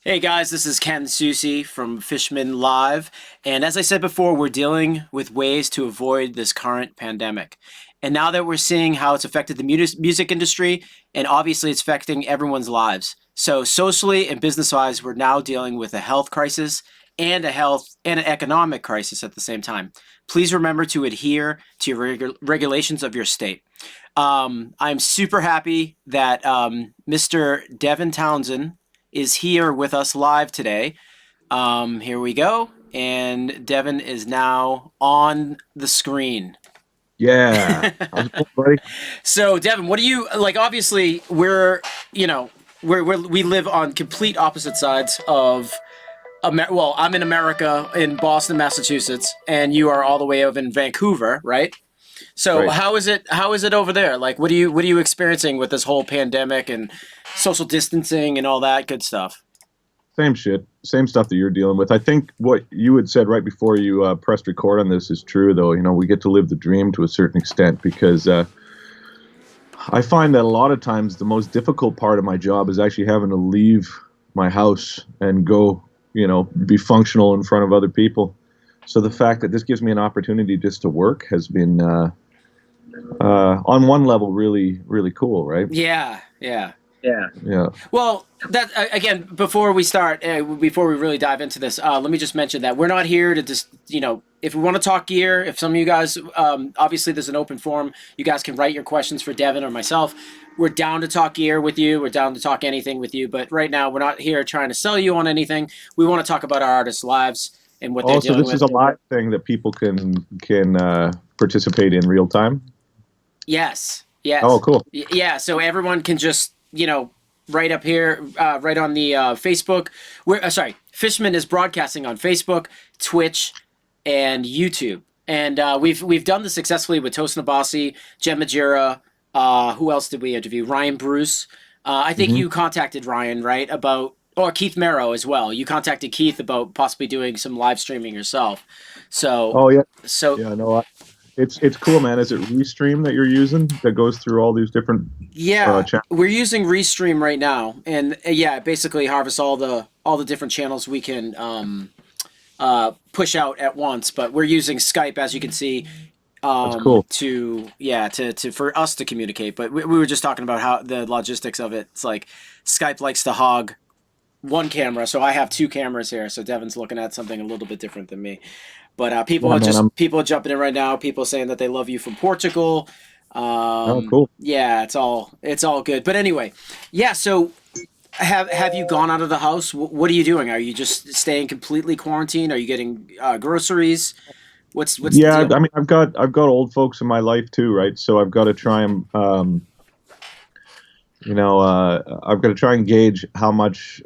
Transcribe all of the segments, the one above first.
Hey guys, this is Ken Susi from Fishman Live. And as I said before, we're dealing with ways to avoid this current pandemic. And now that we're seeing how it's affected the music industry, and obviously it's affecting everyone's lives. So socially and business-wise, we're now dealing with a health crisis and a health and an economic crisis at the same time. Please remember to adhere to your regulations of your state. I'm super happy that Mr. Devin Townsend is here with us live today. Here we go. And Devin is now on the screen. Yeah. How's it going, buddy? So, Devin, what do you like? Obviously, we live on complete opposite sides of well, I'm in America in Boston, Massachusetts, and you are all the way over in Vancouver, right? So, Right. how is it over there? Like, what are you experiencing with this whole pandemic and social distancing and all that good stuff? Same shit. Same stuff that you're dealing with. I think what you had said right before you pressed record on this is true, though. You know, we get to live the dream to a certain extent because I find that a lot of times the most difficult part of my job is actually having to leave my house and go, be functional in front of other people. So the fact that this gives me an opportunity just to work has been, on one level, really, really cool, right? Yeah, yeah. Yeah. Well, that again, before we really dive into this, let me just mention that we're not here to just, if we want to talk gear, if some of you guys, obviously there's an open forum, you guys can write your questions for Devin or myself. We're down to talk gear with you. We're down to talk anything with you. But right now, we're not here trying to sell you on anything. We want to talk about our artists' lives and what they're Oh, so dealing this is with. a live thing that people can participate in real time. Yes, Oh, yes. cool. Yeah, so everyone can just, right up here, right on the Facebook. Sorry, Fishman is broadcasting on Facebook, Twitch, and YouTube. And we've done this successfully with Toast Nabasi, Jen Majira. Who else did we interview? Ryan Bruce. I think Hmm. you contacted Ryan, right? Or Keith Merrow as well. You contacted Keith about possibly doing some live streaming yourself. So, Oh, yeah. so Yeah, no, it's cool, man. Is it Restream that you're using that goes through all these different Yeah, channels? we're using Restream right now, and yeah, it basically harvests all the different channels we can push out at once. But we're using Skype, as you can see, That's cool. to for us to communicate. But we were just talking about how the logistics of it. It's like Skype likes to hog one camera, so I have two cameras here. So Devin's looking at something a little bit different than me. But Yeah, man. people are jumping in right now. People saying that they love you from Portugal. Oh, cool. Yeah, it's all good. But anyway, yeah. So have you gone out of the house? What are you doing? Are you just staying completely quarantined? Are you getting groceries? What's the Yeah, deal? I mean, I've got old folks in my life too, right? So I've got to try and I've got to try and gauge how much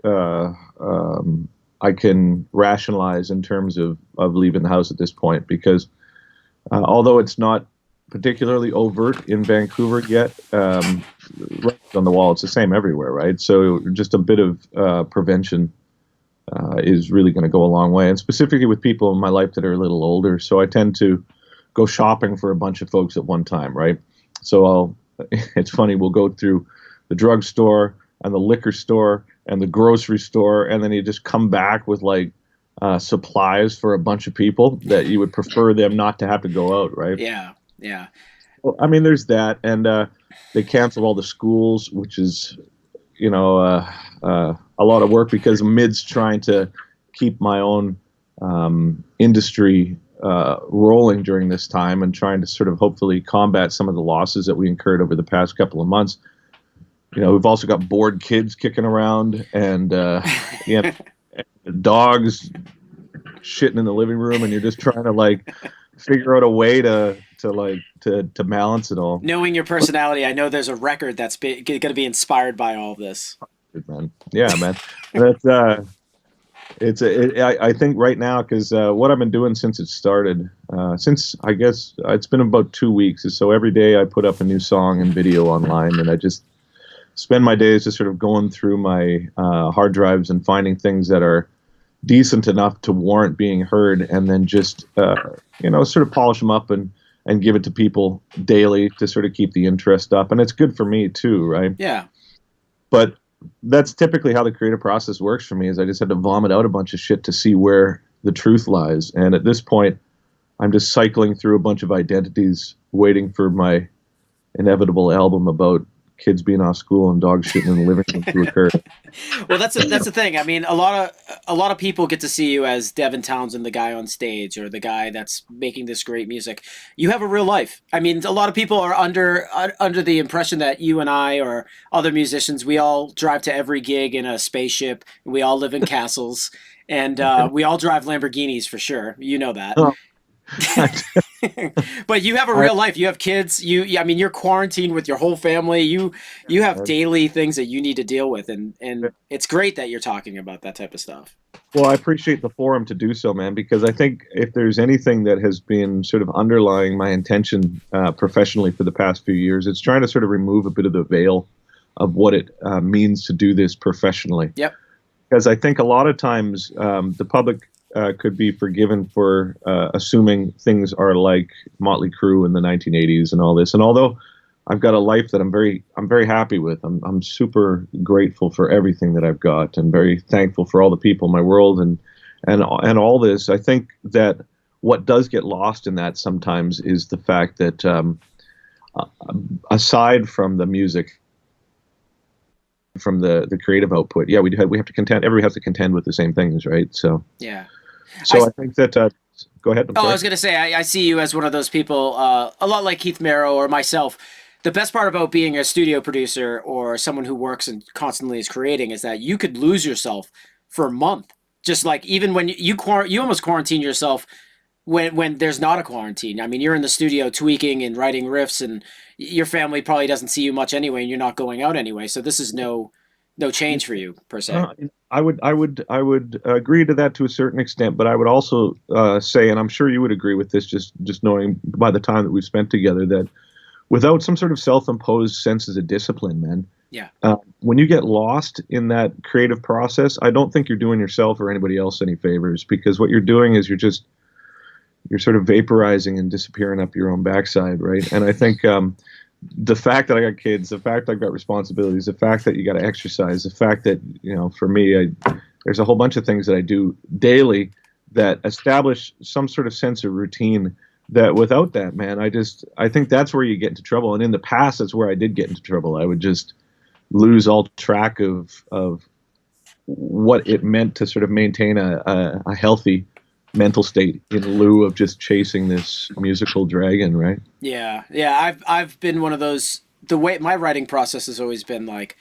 I can rationalize in terms of leaving the house at this point because although it's not particularly overt in Vancouver yet, right on the wall, it's the same everywhere, right? So just a bit of prevention is really going to go a long way, and specifically with people in my life that are a little older. So I tend to go shopping for a bunch of folks at one time, right? So it's funny, we'll go through the drugstore and the liquor store and the grocery store, and then you just come back with like supplies for a bunch of people that you would prefer them not to have to go out, right? Yeah, yeah, Well, I mean, there's that, and they canceled all the schools, which is, a lot of work because amidst trying to keep my own industry rolling during this time and trying to sort of hopefully combat some of the losses that we incurred over the past couple of months. We've also got bored kids kicking around and dogs shitting in the living room, and you're just trying to like figure out a way to balance it all. Knowing your personality, I know there's a record that's going to be inspired by all of this. Good, man. Yeah, man. That's I think right now because what I've been doing since it started, since I guess it's been about 2 weeks, is so every day I put up a new song and video online, and I just spend my days just sort of going through my hard drives and finding things that are decent enough to warrant being heard, and then just sort of polish them up and give it to people daily to sort of keep the interest up, and it's good for me too, right? Yeah, But that's typically how the creative process works for me. Is I just had to vomit out a bunch of shit to see where the truth lies. And at this point, I'm just cycling through a bunch of identities, waiting for my inevitable album about kids being off school and dog shitting in the living room to occur. Well, that's the thing. I mean, a lot of people get to see you as Devin Townsend, the guy on stage, or the guy that's making this great music. You have a real life. I mean, a lot of people are under the impression that you and I or other musicians, we all drive to every gig in a spaceship. We all live in castles, and we all drive Lamborghinis for sure. You know that. Oh, But you have a I, real life. You have kids. I mean, you're quarantined with your whole family. You have daily things that you need to deal with, and it's great that you're talking about that type of stuff. well, I appreciate the forum to do so, man, because I think if there's anything that has been sort of underlying my intention professionally for the past few years, it's trying to sort of remove a bit of the veil of what it means to do this professionally. Yep. Because I think a lot of times the public could be forgiven for assuming things are like Motley Crue in the 1980s and all this. And although I've got a life that I'm very happy with, I'm super grateful for everything that I've got, and very thankful for all the people in my world and all this. I think that what does get lost in that sometimes is the fact that aside from the music, from the creative output, yeah, we have to contend. Everybody has to contend with the same things, right? So Yeah. I think that. Go ahead. I'm Oh, I sorry. was going to say, I see you as one of those people, a lot like Keith Merrow or myself. The best part about being a studio producer or someone who works and constantly is creating is that you could lose yourself for a month. Just like even when you almost quarantine yourself when there's not a quarantine. I mean, you're in the studio tweaking and writing riffs, and your family probably doesn't see you much anyway, and you're not going out anyway. So this is no change for you per se. I would agree to that to a certain extent, but I would also say, and I'm sure you would agree with this, just knowing by the time that we've spent together, that without some sort of self-imposed senses of discipline, man, Yeah. when you get lost in that creative process, I don't think you're doing yourself or anybody else any favors, because what you're doing is you're sort of vaporizing and disappearing up your own backside, right? And I think the fact that I got kids, the fact that I've got responsibilities, the fact that you got to exercise, the fact that, for me, there's a whole bunch of things that I do daily that establish some sort of sense of routine, that without that, man, I think that's where you get into trouble. And in the past, that's where I did get into trouble. I would just lose all track of what it meant to sort of maintain a healthy mental state in lieu of just chasing this musical dragon, right? Yeah. Yeah. I've been one of those. The way my writing process has always been like,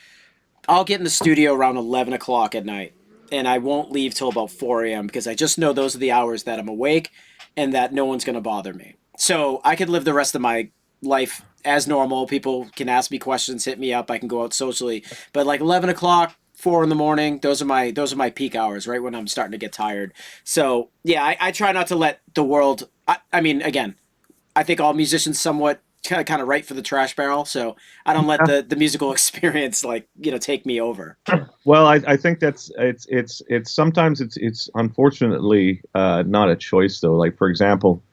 I'll get in the studio around 11 o'clock at night, and I won't leave till about 4 a.m. because I just know those are the hours that I'm awake and that no one's going to bother me. So I could live the rest of my life as normal. People can ask me questions, hit me up. I can go out socially. But like 11 o'clock, 4 in the morning, those are my peak hours, right when I'm starting to get tired. So yeah, I try not to let the world. I mean, again, I think all musicians somewhat kind of write for the trash barrel. So I don't let the musical experience take me over. Well, I think it's sometimes it's unfortunately not a choice though. Like for example,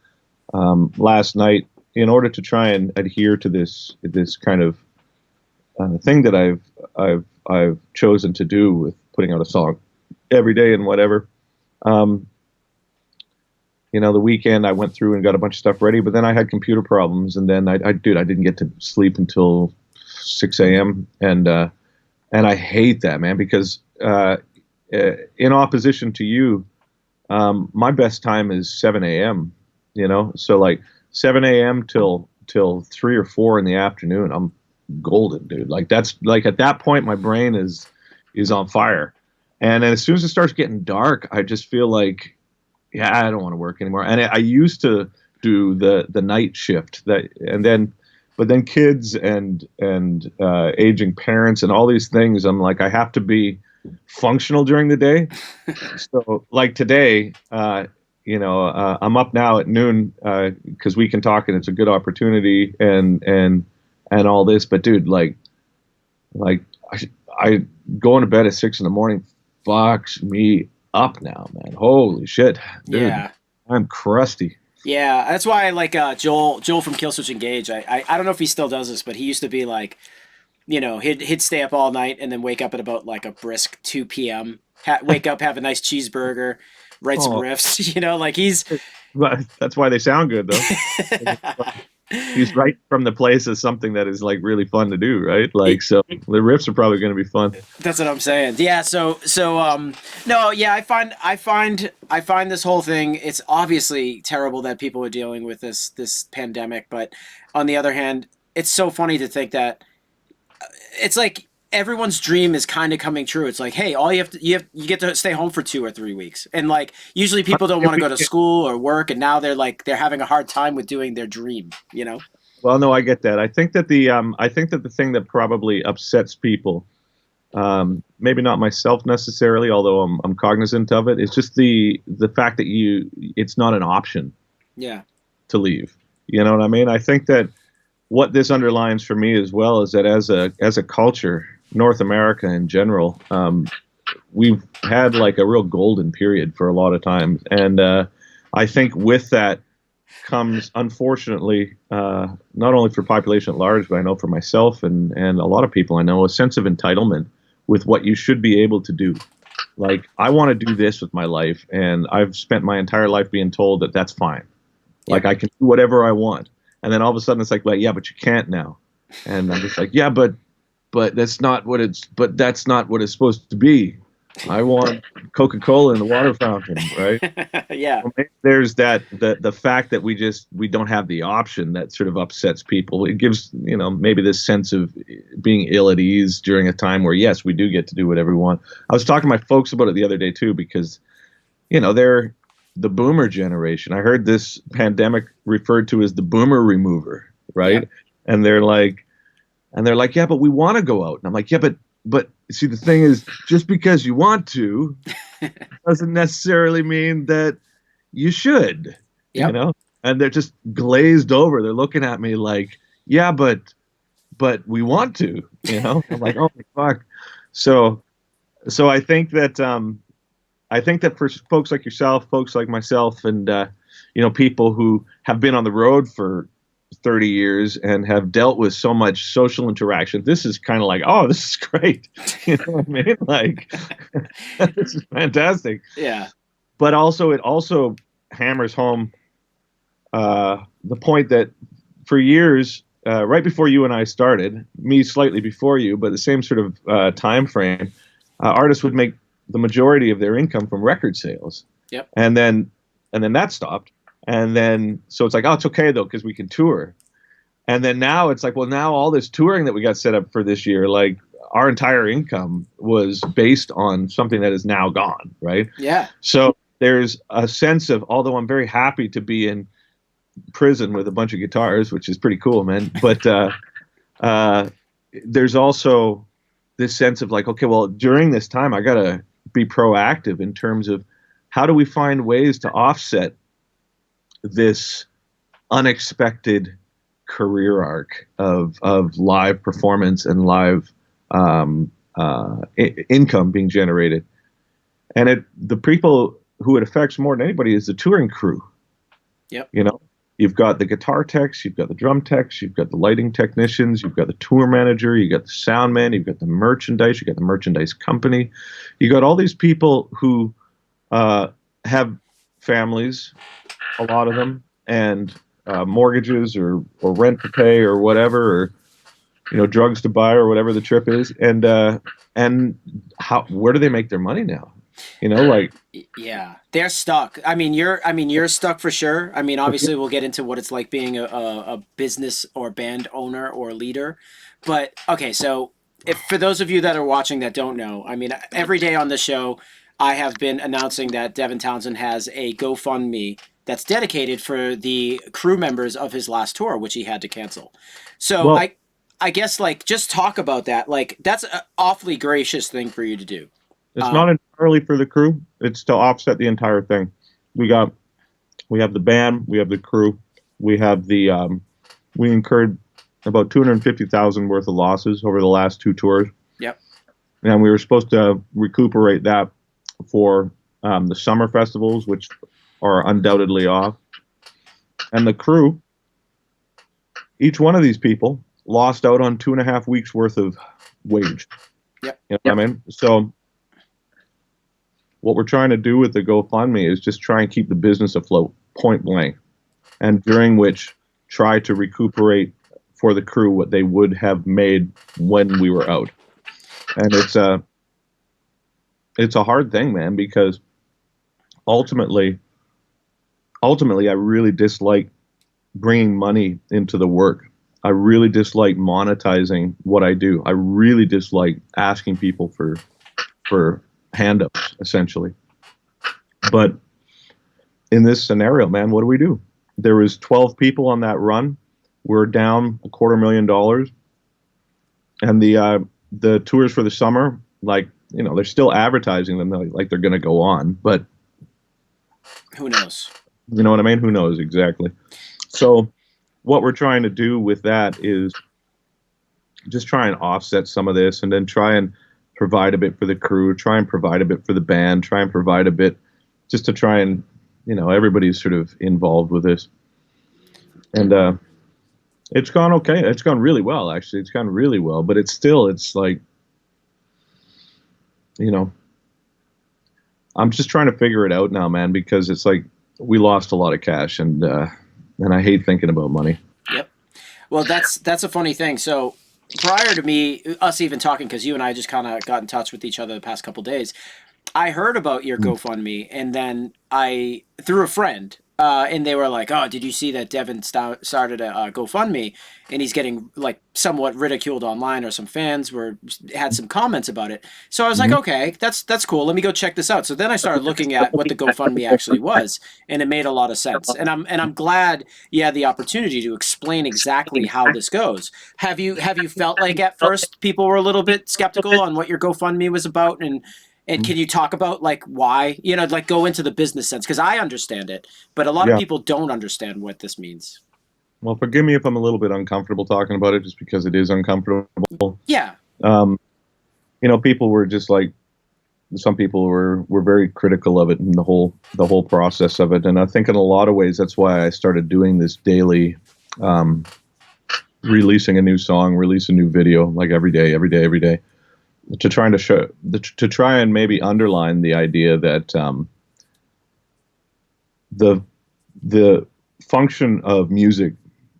last night, in order to try and adhere to this kind of thing that I've chosen to do with putting out a song every day and whatever. Um, the weekend I went through and got a bunch of stuff ready, but then I had computer problems, and then I didn't get to sleep until 6 a.m. And I hate that, man, because in opposition to you, my best time is 7 a.m. So like 7 a.m. till 3 or 4 in the afternoon, I'm golden, dude. Like that's like at that point, my brain is on fire, and then as soon as it starts getting dark, I just feel like, yeah, I don't want to work anymore. And I used to do the night shift but then kids and aging parents and all these things. I'm like, I have to be functional during the day. So like today, I'm up now at noon because we can talk and it's a good opportunity and all this. But dude, like I going to bed at 6 in the morning fucks me up now, man. Holy shit, dude. Yeah. I'm crusty. Yeah, that's why I like Joel from Killswitch Engage. I don't know if he still does this, but he used to be like, he'd stay up all night and then wake up at about like a brisk 2 p.m. Wake up, have a nice cheeseburger, write some Oh, riffs. Like he's but that's why they sound good, though. He's right from the place as something that is like really fun to do, right? Like, so the riffs are probably going to be fun. That's what I'm saying. Yeah. So no. Yeah. I find this whole thing. It's obviously terrible that people are dealing with this pandemic, but on the other hand, it's so funny to think that it's like everyone's dream is kind of coming true. It's like, hey, all you get to stay home for 2 or 3 weeks, and like usually people don't want to go to school or work, and now they're having a hard time with doing their dream. Well, no, I get that. I think that the thing that probably upsets people, maybe not myself necessarily, although I'm cognizant of it, is just the fact that it's not an option Yeah. to leave. You know what I mean? I think that what this underlines for me as well is that as a culture, North America in general, we've had like a real golden period for a lot of times, and I think with that comes, unfortunately, not only for population at large, but I know for myself and a lot of people I know, a sense of entitlement with what you should be able to do. Like, I want to do this with my life, and I've spent my entire life being told that that's fine. Like, I can do whatever I want. And then all of a sudden it's like, well, yeah, but you can't now. And I'm just like, yeah, but that's not what it's supposed to be. I want Coca-Cola in the water fountain, right? Yeah. Well, maybe there's the fact that we don't have the option that sort of upsets people. It gives, maybe this sense of being ill at ease during a time where, yes, we do get to do whatever we want. I was talking to my folks about it the other day too, because they're the boomer generation. I heard this pandemic referred to as the boomer remover, right? Yeah. And they're like, yeah, but we want to go out. And I'm like, yeah, but see, the thing is, just because you want to doesn't necessarily mean that you should, Yep. And they're just glazed over. They're looking at me like, yeah, but we want to, I'm like, oh my fuck. So I think that for folks like yourself, folks like myself, and people who have been on the road for 30 years and have dealt with so much social interaction, this is kind of like, oh, this is great. You know what I mean? Like, this is fantastic. Yeah. But also, it also hammers home the point that for years, right before you and I started, me slightly before you, but the same sort of time frame, artists would make the majority of their income from record sales. Yep. And then that stopped. And then, so it's like, oh, it's okay though, because we can tour. And then now it's like, well, now all this touring that we got set up for this year, like our entire income was based on something that is now gone, right? Yeah. So there's a sense of, although I'm very happy to be in prison with a bunch of guitars, which is pretty cool, man. But there's also this sense of like, okay, well, during this time, I got to be proactive in terms of how do we find ways to offset this unexpected career arc of live performance and live income being generated. And the people who it affects more than anybody is the touring crew. Yep. You've got the guitar techs, you've got the drum techs, you've got the lighting technicians, you've got the tour manager, you've got the sound man, you've got the merchandise, you've got the merchandise company. You got all these people who have families, a lot of them, and mortgages or rent to pay or whatever, or drugs to buy or whatever the trip is. And where do they make their money now? Like, yeah, they're stuck. I mean, you're stuck for sure. I mean, obviously, we'll get into what it's like being a business or band owner or leader. But okay, so for those of you that are watching that don't know, I mean, every day on the show, I have been announcing that Devin Townsend has a GoFundMe that's dedicated for the crew members of his last tour, which he had to cancel. So well, I guess like just talk about that. Like that's an awfully gracious thing for you to do. it's not entirely for the crew. It's to offset the entire thing. We have the band, we have the crew, we incurred about 250,000 worth of losses over the last two tours. Yep. And we were supposed to recuperate that for the summer festivals, which are undoubtedly off. And the crew, each one of these people lost out on 2.5 weeks worth of wage. Yep. You know what I mean? So what we're trying to do with the GoFundMe is just try and keep the business afloat, point blank, and during which try to recuperate for the crew what they would have made when we were out. And it's a hard thing, man, because ultimately I really dislike bringing money into the work. I really dislike monetizing what I do. I really dislike asking people for handouts, essentially. But in this scenario, man, what do we do? There was 12 people on that run. We're down $250,000, and the tours for the summer, like, you know, they're still advertising them like they're going to go on, but who knows? You know what I mean? Who knows exactly? So what we're trying to do with that is just try and offset some of this, and then try and provide a bit for the crew, try and provide a bit for the band, try and provide a bit just to try and, you know, everybody's sort of involved with this. And it's gone okay. It's gone really well, actually. It's gone really well, but it's like, you know, I'm just trying to figure it out now, man, because it's like we lost a lot of cash, and I hate thinking about money. Yep. Well, that's a funny thing. So prior to us even talking, because you and I just kind of got in touch with each other the past couple days, I heard about your GoFundMe, and then through a friend, and they were like, "Oh, did you see that Devin started a GoFundMe, and he's getting like somewhat ridiculed online, or some fans had some comments about it." So I was like, "Okay, that's cool. Let me go check this out." So then I started looking at what the GoFundMe actually was, and it made a lot of sense. And I'm glad you had the opportunity to explain exactly how this goes. Have you felt like at first people were a little bit skeptical on what your GoFundMe was about, and can you talk about like why, you know, like go into the business sense? Because I understand it, but a lot of people don't understand what this means. Well, forgive me if I'm a little bit uncomfortable talking about it, just because it is uncomfortable. Yeah. You know, people were just like, some people were very critical of it, and the whole process of it. And I think in a lot of ways, that's why I started doing this daily, releasing a new song, release a new video, like every day, to try and maybe underline the idea that the function of music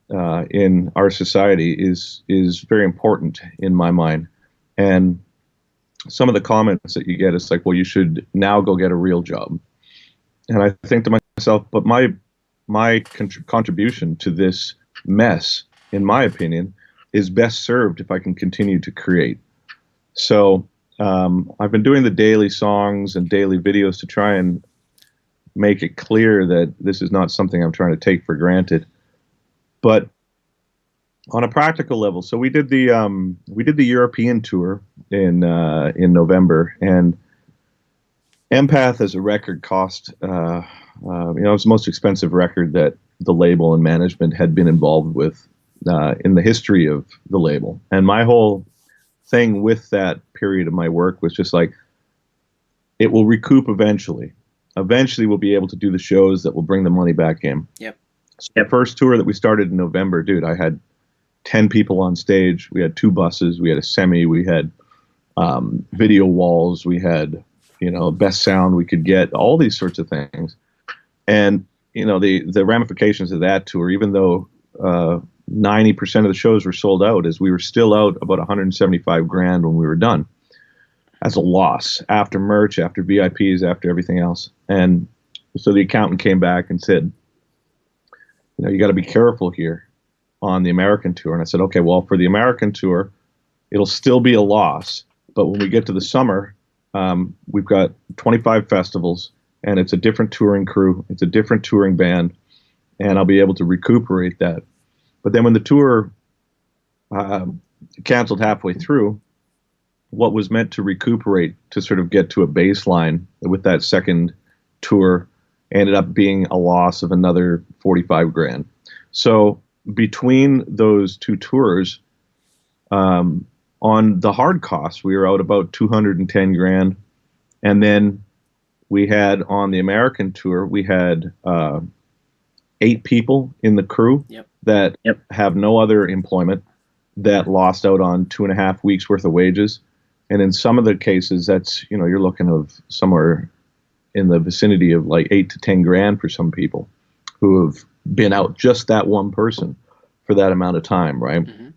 in our society is very important in my mind. And some of the comments that you get is like, well, you should now go get a real job. And I think to myself, but my contribution to this mess, in my opinion, is best served if I can continue to create. So I've been doing the daily songs and daily videos to try and make it clear that this is not something I'm trying to take for granted. But on a practical level, so we did the European tour in November, and Empath as a record cost, you know, it was the most expensive record that the label and management had been involved with in the history of the label. And my whole thing with that period of my work was just like, it will recoup eventually. Eventually we'll be able to do the shows that will bring the money back in. Yep. So the first tour that we started in November, dude, I had 10 people on stage. We had 2 buses. We had a semi. We had video walls. We had, you know, best sound we could get, all these sorts of things. And, you know, the ramifications of that tour, even though 90% of the shows were sold out, is we were still out about $175,000 when we were done, as a loss, after merch, after VIPs, after everything else. And so the accountant came back and said, you know, you got to be careful here on the American tour. And I said, okay, well, for the American tour, it'll still be a loss, but when we get to the summer, we've got 25 festivals, and it's a different touring crew, it's a different touring band, and I'll be able to recuperate that. But then when the tour canceled halfway through, what was meant to recuperate, to sort of get to a baseline with that second tour, ended up being a loss of another $45,000. So between those 2 tours, on the hard costs, we were out about $210,000. And then we had, on the American tour, we had 8 people in the crew that have no other employment. that lost out on 2.5 weeks worth of wages. And in some of the cases, that's, you're looking of somewhere in the vicinity of like 8 to 10 grand for some people who have been out, just that one person, for that amount of time, right? Mm-hmm.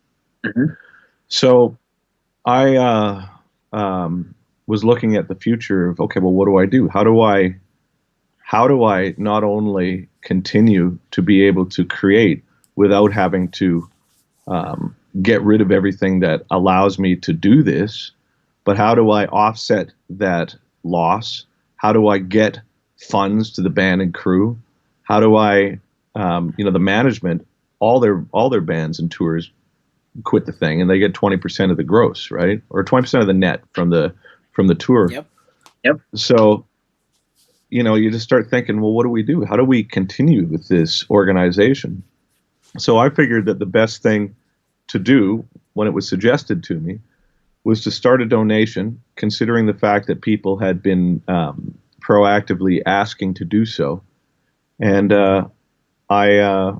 Mm-hmm. So I was looking at the future of, okay, well, what do I do? How do I not only continue to be able to create without having to get rid of everything that allows me to do this, but how do I offset that loss? How do I get funds to the band and crew? How do I, the management, all their bands and tours quit the thing, and they get 20% of the gross, right, or 20% of the net from the tour. Yep. So, you just start thinking, well, what do we do? How do we continue with this organization? So I figured that the best thing to do when it was suggested to me was to start a donation, considering the fact that people had been proactively asking to do so. And I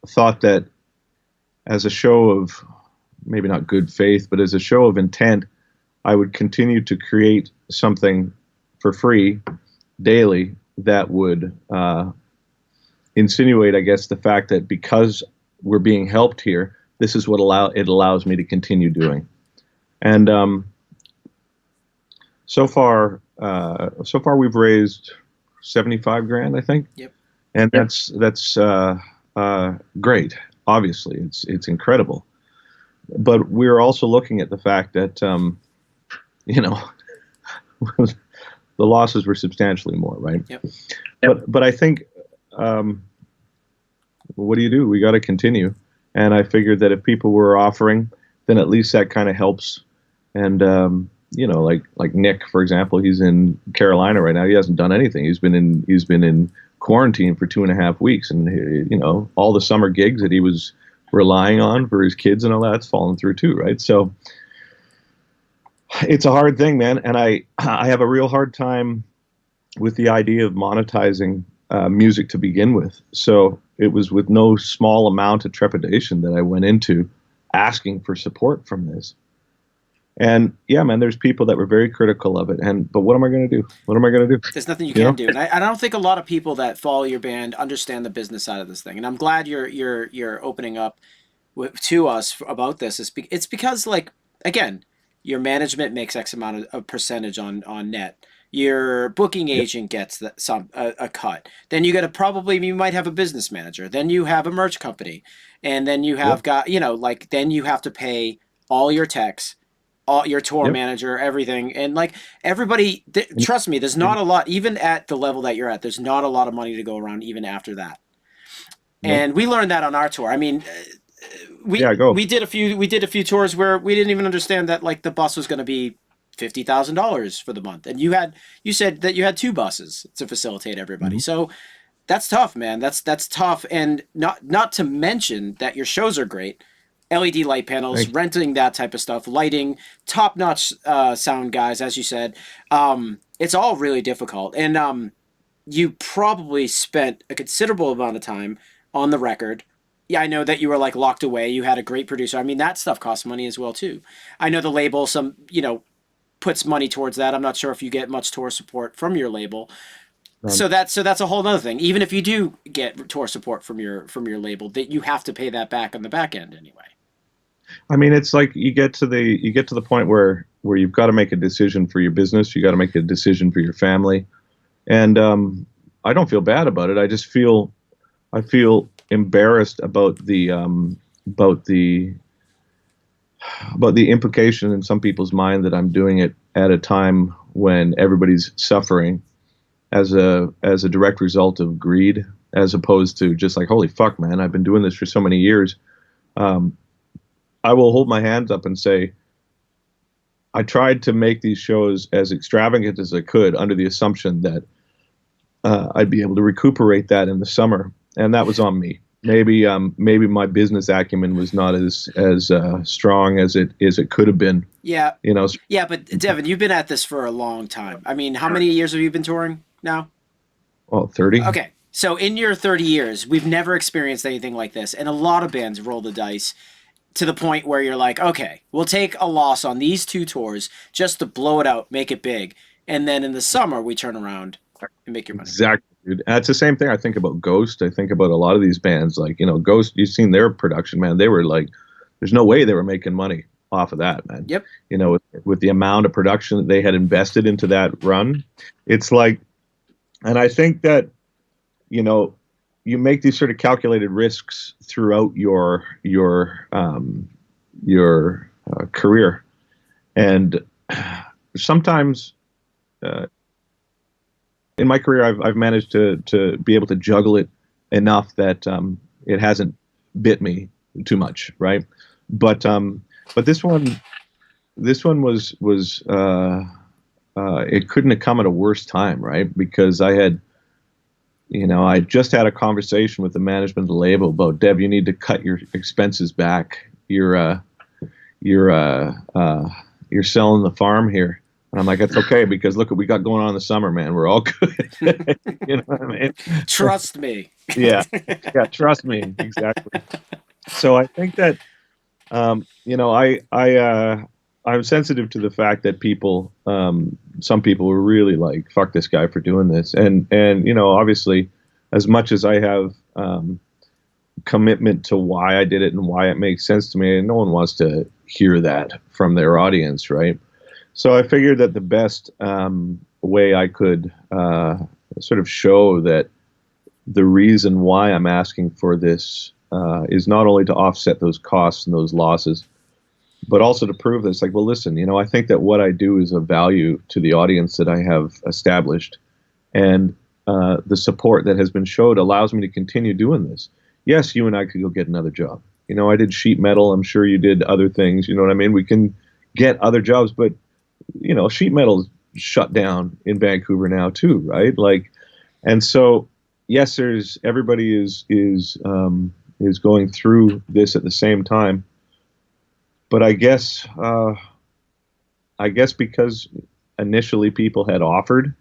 thought that as a show of, maybe not good faith, but as a show of intent, I would continue to create something for free daily that would insinuate, I guess, the fact that because we're being helped here, this is what allows me to continue doing. And so far we've raised 75 grand, I think. Yep. And that's great. Obviously, it's incredible. But we're also looking at the fact that the losses were substantially more, right? Yep. But I think, what do? We got to continue. And I figured that if people were offering, then at least that kind of helps. And like Nick, for example, he's in Carolina right now. He hasn't done anything. He's been in quarantine for 2.5 weeks, and all the summer gigs that he was relying on for his kids and all that's fallen through too, right? So it's a hard thing, man. And I have a real hard time with the idea of monetizing music to begin with. So it was with no small amount of trepidation that I went into asking for support from this. And yeah, man, there's people that were very critical of it. But what am I going to do? What am I going to do? There's nothing you can do. And I don't think a lot of people that follow your band understand the business side of this thing. And I'm glad you're opening up to us about this. It's because, like, again, your management makes X amount of percentage on net. Your booking agent gets a cut. Then you might have a business manager. Then you have a merch company, and then you have then you have to pay all your techs, all your tour manager, everything, and like everybody. Trust me, there's not a lot, even at the level that you're at. There's not a lot of money to go around, even after that. And we learned that on our tour. I mean, we did a few tours where we didn't even understand that, like, the bus was going to be $50,000 for the month, and you said that you had 2 buses to facilitate everybody. So that's tough, man. That's tough, and not to mention that your shows are great. LED light panels, renting that type of stuff, lighting, top-notch sound guys, as you said. It's all really difficult, and you probably spent a considerable amount of time on the record. Yeah, I know that you were, like, locked away. You had a great producer. I mean, that stuff costs money as well too. I know the label puts money towards that. I'm not sure if you get much tour support from your label. So that's a whole other thing. Even if you do get tour support from your label, that you have to pay that back on the back end anyway. I mean, it's like you get to the point where you've got to make a decision for your business. You got to make a decision for your family, and I don't feel bad about it. I feel embarrassed about the implication in some people's mind that I'm doing it at a time when everybody's suffering as a direct result of greed, as opposed to just like, holy fuck, man, I've been doing this for so many years. I will hold my hands up and say, I tried to make these shows as extravagant as I could under the assumption that I'd be able to recuperate that in the summer, and that was on me. Maybe my business acumen was not as strong as it could have been. Yeah. Yeah, but Devin, you've been at this for a long time. I mean, how many years have you been touring now? Well, 30. Okay. So in your 30 years, we've never experienced anything like this, and a lot of bands roll the dice to the point where you're like, okay, we'll take a loss on these two tours just to blow it out, make it big, and then in the summer we turn around and make your money. Exactly, dude. And it's the same thing I think about Ghost. I think about a lot of these bands, like, Ghost, you've seen their production, man. They were like, there's no way they were making money off of that, man. Yep. With the amount of production that they had invested into that run, it's like, and I think that, you make these sort of calculated risks throughout your career, and sometimes in my career, I've managed to be able to juggle it enough that it hasn't bit me too much, right? But this one was it couldn't have come at a worse time, right? Because I just had a conversation with the management of the label about, Dev, you need to cut your expenses back. You're selling the farm here. And I'm like, it's okay, because look what we got going on in the summer, man. We're all good. You know what I mean? Trust me. Yeah. Yeah. Trust me. Exactly. So I think that, I'm sensitive to the fact that some people were really like, fuck this guy for doing this. And, obviously, as much as I have, commitment to why I did it and why it makes sense to me, and no one wants to hear that from their audience, right? So I figured that the best way I could sort of show that the reason why I'm asking for this is not only to offset those costs and those losses, but also to prove that it's like, well, listen, I think that what I do is of value to the audience that I have established, and the support that has been showed allows me to continue doing this. Yes, you and I could go get another job. I did sheet metal. I'm sure you did other things. You know what I mean? We can get other jobs, but sheet metal's shut down in Vancouver now too, right? Like, and so yes, everybody is going through this at the same time, but I guess because initially people had offered,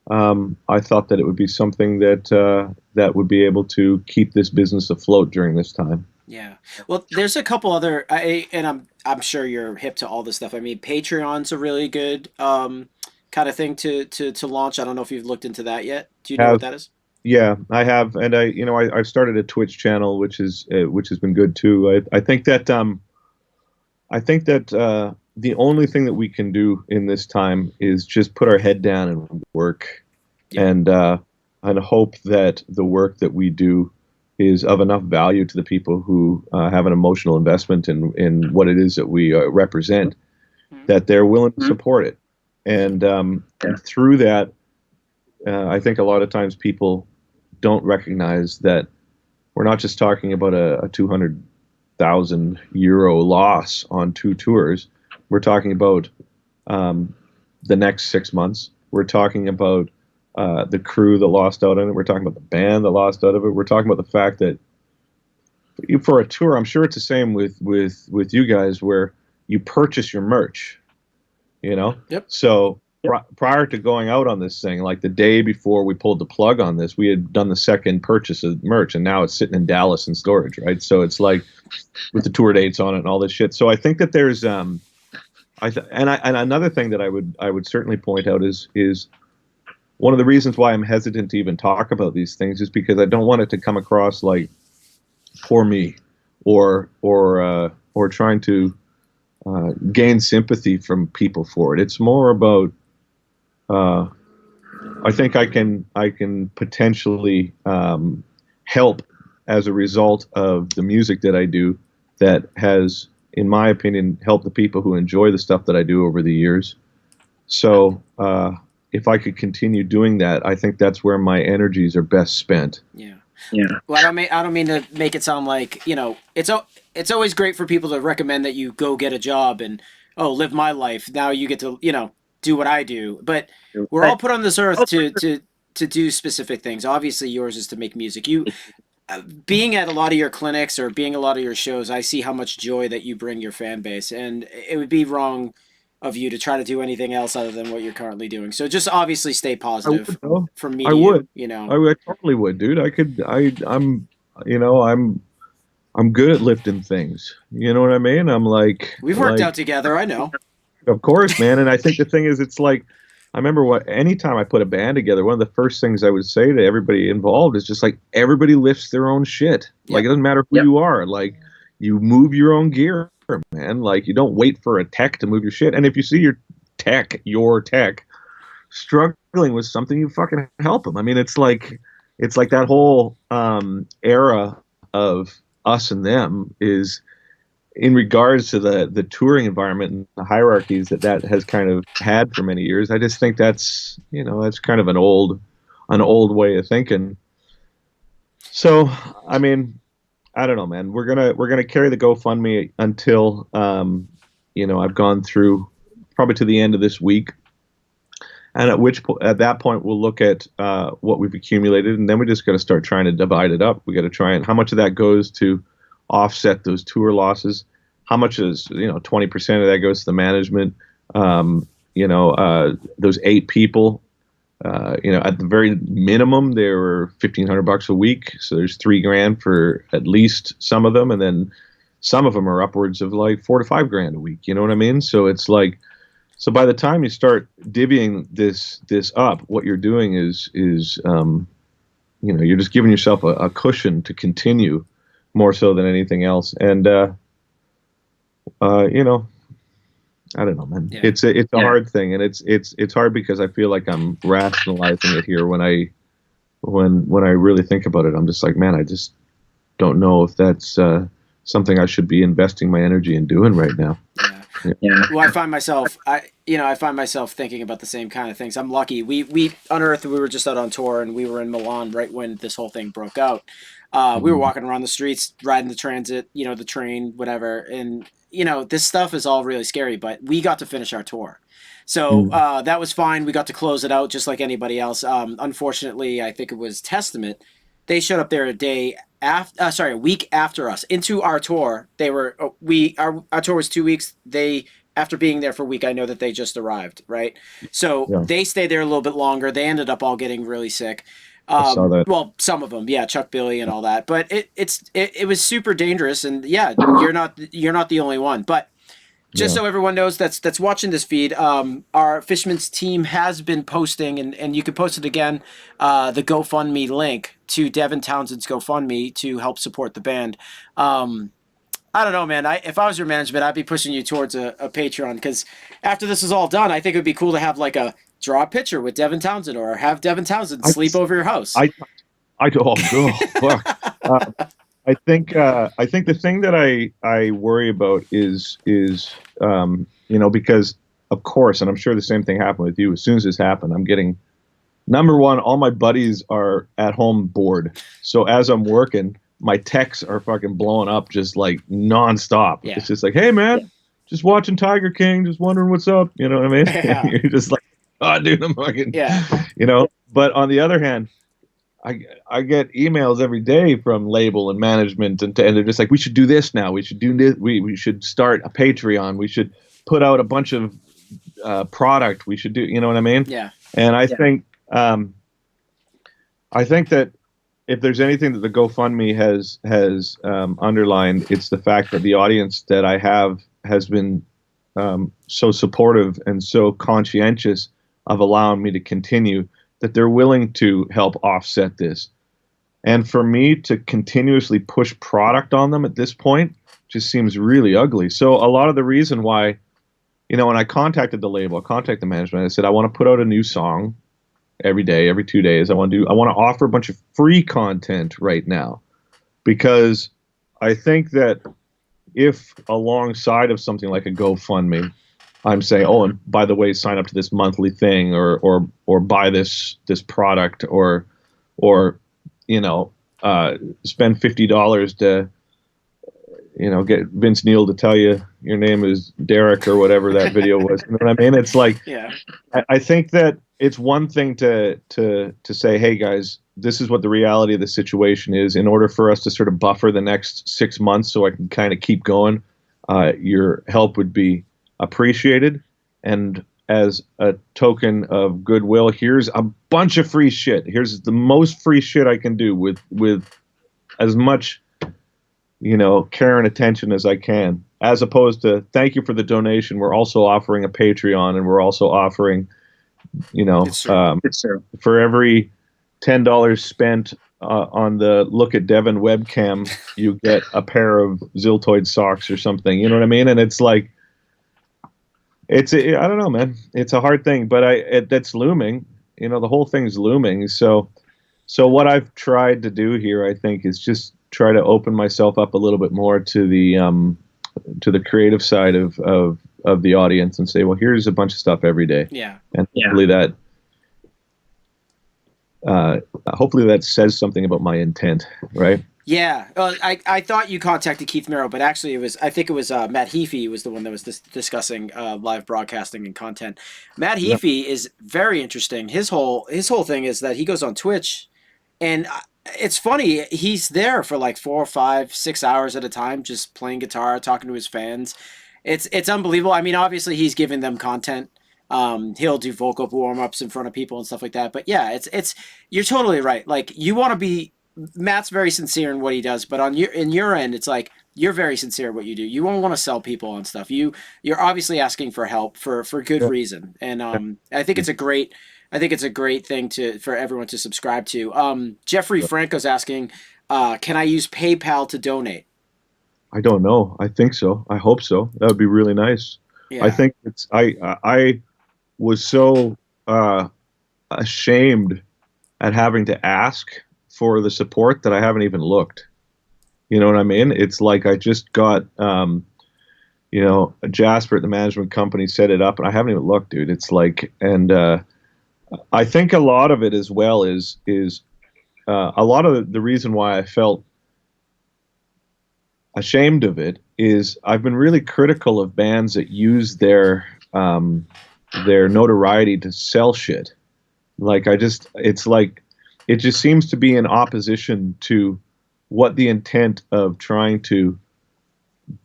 I thought that it would be something that would be able to keep this business afloat during this time. Yeah. Well, there's a couple other, and I'm sure you're hip to all this stuff. I mean, Patreon's a really good kind of thing to launch. I don't know if you've looked into that yet. Do you know what Have that is? Yeah, I have, and I've started a Twitch channel, which has been good too. I think that the only thing that we can do in this time is just put our head down and work, Yeah. and hope that the work that we do is of enough value to the people who have an emotional investment in what it is that we represent, Mhm. that they're willing to support it. And through that, I think a lot of times people don't recognize that we're not just talking about a 200,000 euro loss on two tours. We're talking about the next 6 months. We're talking about the crew that lost out on it. We're talking about the band that lost out of it. We're talking about the fact that for a tour, I'm sure it's the same with you guys, where you purchase your merch, Yep. So prior to going out on this thing, like the day before we pulled the plug on this, we had done the second purchase of merch, and now it's sitting in Dallas in storage, right? So it's like with the tour dates on it and all this shit. So I think that there's and another thing that I would certainly point out is one of the reasons why I'm hesitant to even talk about these things is because I don't want it to come across like poor me, or trying to gain sympathy from people for it. It's more about I think I can potentially help as a result of the music that I do, that has, in my opinion, helped the people who enjoy the stuff that I do over the years. So if I could continue doing that, I think that's where my energies are best spent. Yeah. Yeah. Well, I don't mean to make it sound like, it's always great for people to recommend that you go get a job and, oh, live my life. Now you get to, do what I do. But we're all put on this earth to do specific things. Obviously, yours is to make music. Being at a lot of your clinics or being a lot of your shows, I see how much joy that you bring your fan base, and it would be wrong of you to try to do anything else other than what you're currently doing. So just obviously stay I would, positive though. from me I to you, would. I totally would, dude. I could. I'm. I'm. I'm good at lifting things. You know what I mean? I'm We've worked like, out together. I know. of course, man. And I think the thing is, it's like, I remember anytime I put a band together, one of the first things I would say to everybody involved is just like, everybody lifts their own shit. Like, Yep. it doesn't matter who you are. Like, you move your own gear, man. Like, you don't wait for a tech to move your shit. And if you see your tech struggling with something, you fucking help them. I mean, it's like that whole era of us and them is in regards to the touring environment and the hierarchies that has kind of had for many years. I just think that's, that's kind of an old way of thinking. So, I mean, I don't know, man. We're gonna carry the GoFundMe until I've gone through probably to the end of this week, and at that point we'll look at what we've accumulated, and then we just got to start trying to divide it up. We got to try and how much of that goes to offset those tour losses. How much is 20% of that goes to the management? Those 8 people. At the very minimum, they were $1,500 a week. So there's $3,000 for at least some of them, and then some of them are upwards of like $4,000 to $5,000 a week. You know what I mean? So it's like, so by the time you start divvying this up, what you're doing is you're just giving yourself a cushion to continue more so than anything else. And I don't know, man. Yeah. It's a hard thing, and it's hard because I feel like I'm rationalizing it here when I really think about it. I'm just like, man, I just don't know if that's something I should be investing my energy in doing right now. Yeah. Well, I find myself thinking about the same kind of things. I'm lucky. We unearthed. We were just out on tour, and we were in Milan right when this whole thing broke out. We were walking around the streets, riding the transit, the train, whatever, and this stuff is all really scary. But we got to finish our tour, so that was fine. We got to close it out just like anybody else. Unfortunately, I think it was Testament. They showed up there a week after us into our tour. They were our tour was 2 weeks. They, after being there for a week, I know that they just arrived, right? So they stayed there a little bit longer. They ended up all getting really sick. I saw that. Well, some of them, yeah, Chuck Billy and all that. But it was super dangerous, and yeah, you're not the only one. But just so everyone knows that's watching this feed, our Fishman's team has been posting, and you can post it again, the GoFundMe link to Devin Townsend's GoFundMe to help support the band. I don't know, man. If I was your management, I'd be pushing you towards a Patreon, because after this is all done, I think it would be cool to have like draw a picture with Devin Townsend, or have Devin Townsend sleep over your house. Fuck. I think the thing that I worry about is because of course, and I'm sure the same thing happened with you. As soon as this happened, I'm getting, number one, all my buddies are at home bored. So as I'm working, my texts are fucking blowing up just like nonstop. Yeah. It's just like, hey man, just watching Tiger King, just wondering what's up. You know what I mean? Yeah. You're just like, oh dude, I'm fucking, But on the other hand, I get emails every day from label and management, and they're just like, we should do this now. We should do this. We should start a Patreon. We should put out a bunch of product. We should do, you know what I mean? Yeah. And I think that if there's anything that the GoFundMe has underlined, it's the fact that the audience that I have has been so supportive and so conscientious of allowing me to continue, that they're willing to help offset this. And for me to continuously push product on them at this point just seems really ugly. So a lot of the reason why, when I contacted the label, I contacted the management, I said, I want to put out a new song every day, every 2 days. I want to offer a bunch of free content right now, because I think that if alongside of something like a GoFundMe, I'm saying, oh, and by the way, sign up to this monthly thing, or buy this product, or spend $50 to get Vince Neil to tell you your name is Derek or whatever that video was. You know what I mean? It's like, I think that it's one thing to say, hey guys, this is what the reality of the situation is. In order for us to sort of buffer the next 6 months so I can kind of keep going, your help would be appreciated, and as a token of goodwill, here's a bunch of free shit. Here's the most free shit I can do with as much care and attention as I can, as opposed to thank you for the donation. We're also offering a Patreon, and we're also offering, It's true. for every $10 spent on the Look at Devin webcam, you get a pair of Ziltoid socks or something. You know what I mean? And it's like, I don't know, man. It's a hard thing, but that's looming. The whole thing's looming. So what I've tried to do here, I think, is just try to open myself up a little bit more to the creative side of the audience and say, well, here's a bunch of stuff every day. Yeah. And hopefully that says something about my intent, right? Yeah, I thought you contacted Keith Merrow, but actually I think it was Matt Heafy was the one that was discussing live broadcasting and content. Matt Yeah. Heafy is very interesting. His whole thing is that he goes on Twitch, and it's funny. He's there for like 4, 5, 6 hours at a time, just playing guitar, talking to his fans. It's unbelievable. I mean, obviously he's giving them content. He'll do vocal warm ups in front of people and stuff like that. But yeah, it's you're totally right. Like you want to be. Matt's very sincere in what he does, but in your end, it's like you're very sincere in what you do. You won't want to sell people on stuff. You're obviously asking for help for good Yeah. reason, and I think it's a great thing for everyone to subscribe to. Jeffrey Franco's asking, can I use PayPal to donate? I don't know. I think so. I hope so. That would be really nice. Yeah. I think I was so ashamed at having to ask for the support that I haven't even looked. You know what I mean? It's like I just got, Jasper at the management company set it up, and I haven't even looked, dude. It's like, and I think a lot of it as well is a lot of the reason why I felt ashamed of it is I've been really critical of bands that use their notoriety to sell shit. Like it just seems to be in opposition to what the intent of trying to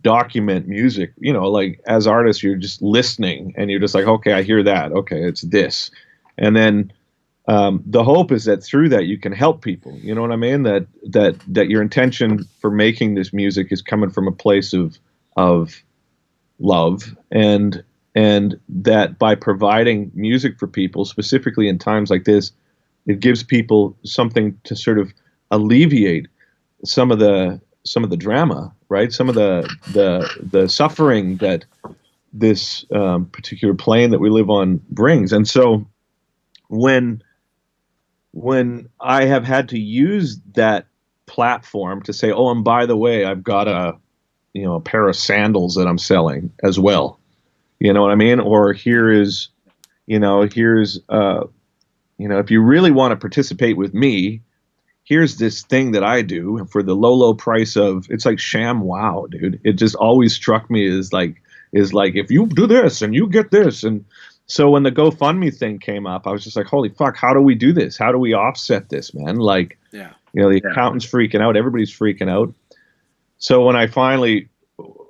document music, like as artists, you're just listening and you're just like, okay, I hear that. Okay, it's this. And then the hope is that through that you can help people. You know what I mean? That your intention for making this music is coming from a place of love, and that by providing music for people, specifically in times like this, it gives people something to sort of alleviate some of the drama, right? Some of the suffering that this particular plane that we live on brings. And so when I have had to use that platform to say, oh, and by the way, I've got a pair of sandals that I'm selling as well. You know what I mean? Or here's if you really want to participate with me, here's this thing that I do for the low price of, it's like sham wow, dude. It just always struck me as like if you do this and you get this. And so when the GoFundMe thing came up, I was just like, holy fuck, how do we do this? How do we offset this, man? Like, Yeah. The accountant's freaking out, everybody's freaking out. So when I finally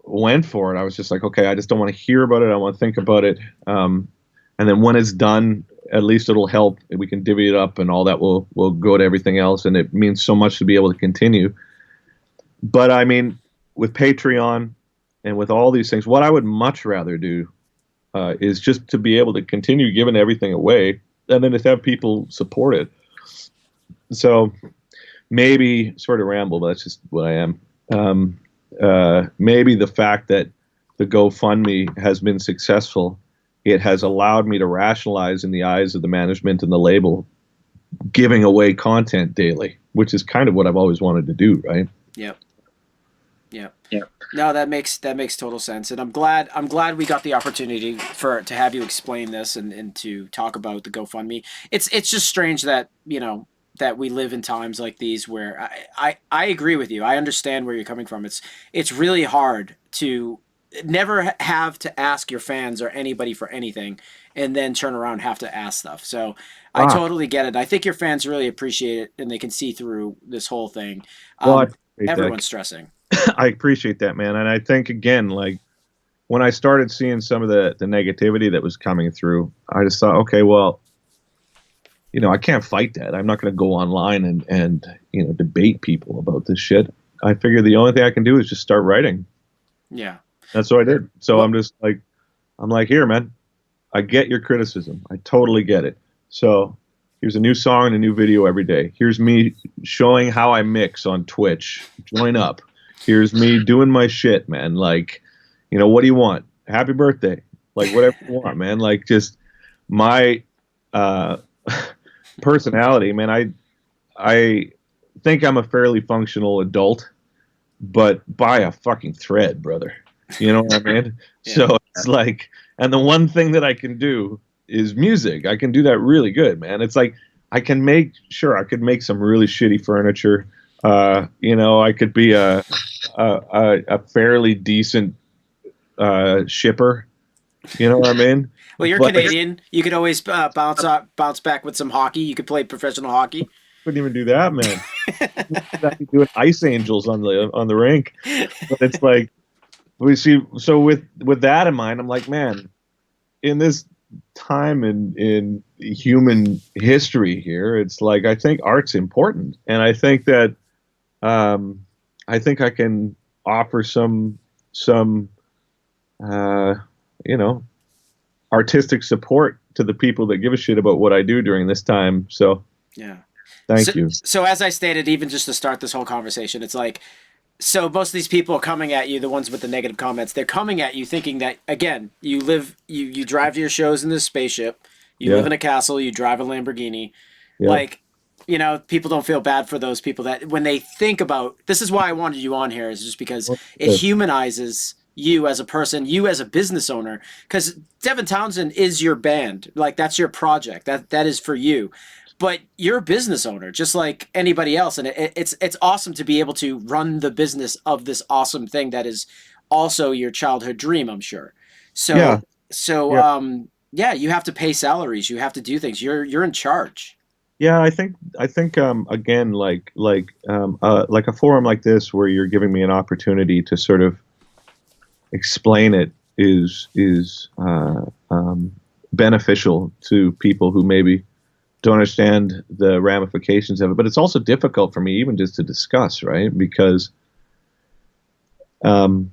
went for it, I was just like, okay, I just don't want to hear about it. I want to think about it. And then when it's done, at least it'll help. We can divvy it up, and all that will go to everything else. And it means so much to be able to continue. But I mean, with Patreon and with all these things, what I would much rather do is just to be able to continue giving everything away, and then to have people support it. So maybe sort of ramble, but that's just what I am. Maybe the fact that the GoFundMe has been successful, it has allowed me to rationalize in the eyes of the management and the label giving away content daily, which is kind of what I've always wanted to do, right? Yep. No, that makes total sense, and I'm glad we got the opportunity to have you explain this and to talk about the GoFundMe. It's just strange that that we live in times like these where I agree with you. I understand where you're coming from. It's really hard to never have to ask your fans or anybody for anything and then turn around and have to ask stuff. So I totally get it. I think your fans really appreciate it, and they can see through this whole thing. Well, I appreciate Everyone's that. stressing. I appreciate that, man. And I think, again, like when I started seeing some of the negativity that was coming through, I just thought, okay, well, I can't fight that. I'm not going to go online and debate people about this shit. I figured the only thing I can do is just start writing. Yeah. That's what I did. So Well, I'm like, here, man, I get your criticism. I totally get it. So here's a new song and a new video every day. Here's me showing how I mix on Twitch. Join up. Here's me doing my shit, man. Like, what do you want? Happy birthday. Like, whatever you want, man. Like, just my uh, personality, man. I think I'm a fairly functional adult, but by a fucking thread, brother. You know what I mean? yeah. So it's like, and the one thing that I can do is music. I can do that really good, man. It's like I could make some really shitty furniture. I could be a fairly decent shipper. You know what I mean? Well, you're But I Canadian. You could always bounce back with some hockey. You could play professional hockey. couldn't even do that, man. I'd be doing ice angels on the rink. But it's like we see. So with that in mind, I'm like, man, in this time in human history here, it's like I think art's important, and um, I think I can offer some uh, you know artistic support to the people that give a shit about what I do during this time. So Yeah. So, thank you. so as I stated, even just to start this whole conversation, it's like, so most of these people are coming at you, the ones with the negative comments, they're coming at you thinking that, again, you drive to your shows in this spaceship, you live Yeah, in a castle, you drive a Lamborghini. yeah, Like, people don't feel bad for those people that when they think about, this is why I wanted you on here, is just because it yes, humanizes you as a person, you as a business owner, because Devin Townsend is your band. Like, that's your project. That is for you. But you're a business owner, just like anybody else, and it's awesome to be able to run the business of this awesome thing that is also your childhood dream, I'm sure. yeah, yeah, Yeah, you have to pay salaries, you have to do things. You're in charge. yeah. I think again, like a forum like this where you're giving me an opportunity to sort of explain it is beneficial to people who maybe don't understand the ramifications of it. But it's also difficult for me even just to discuss, right? Because um,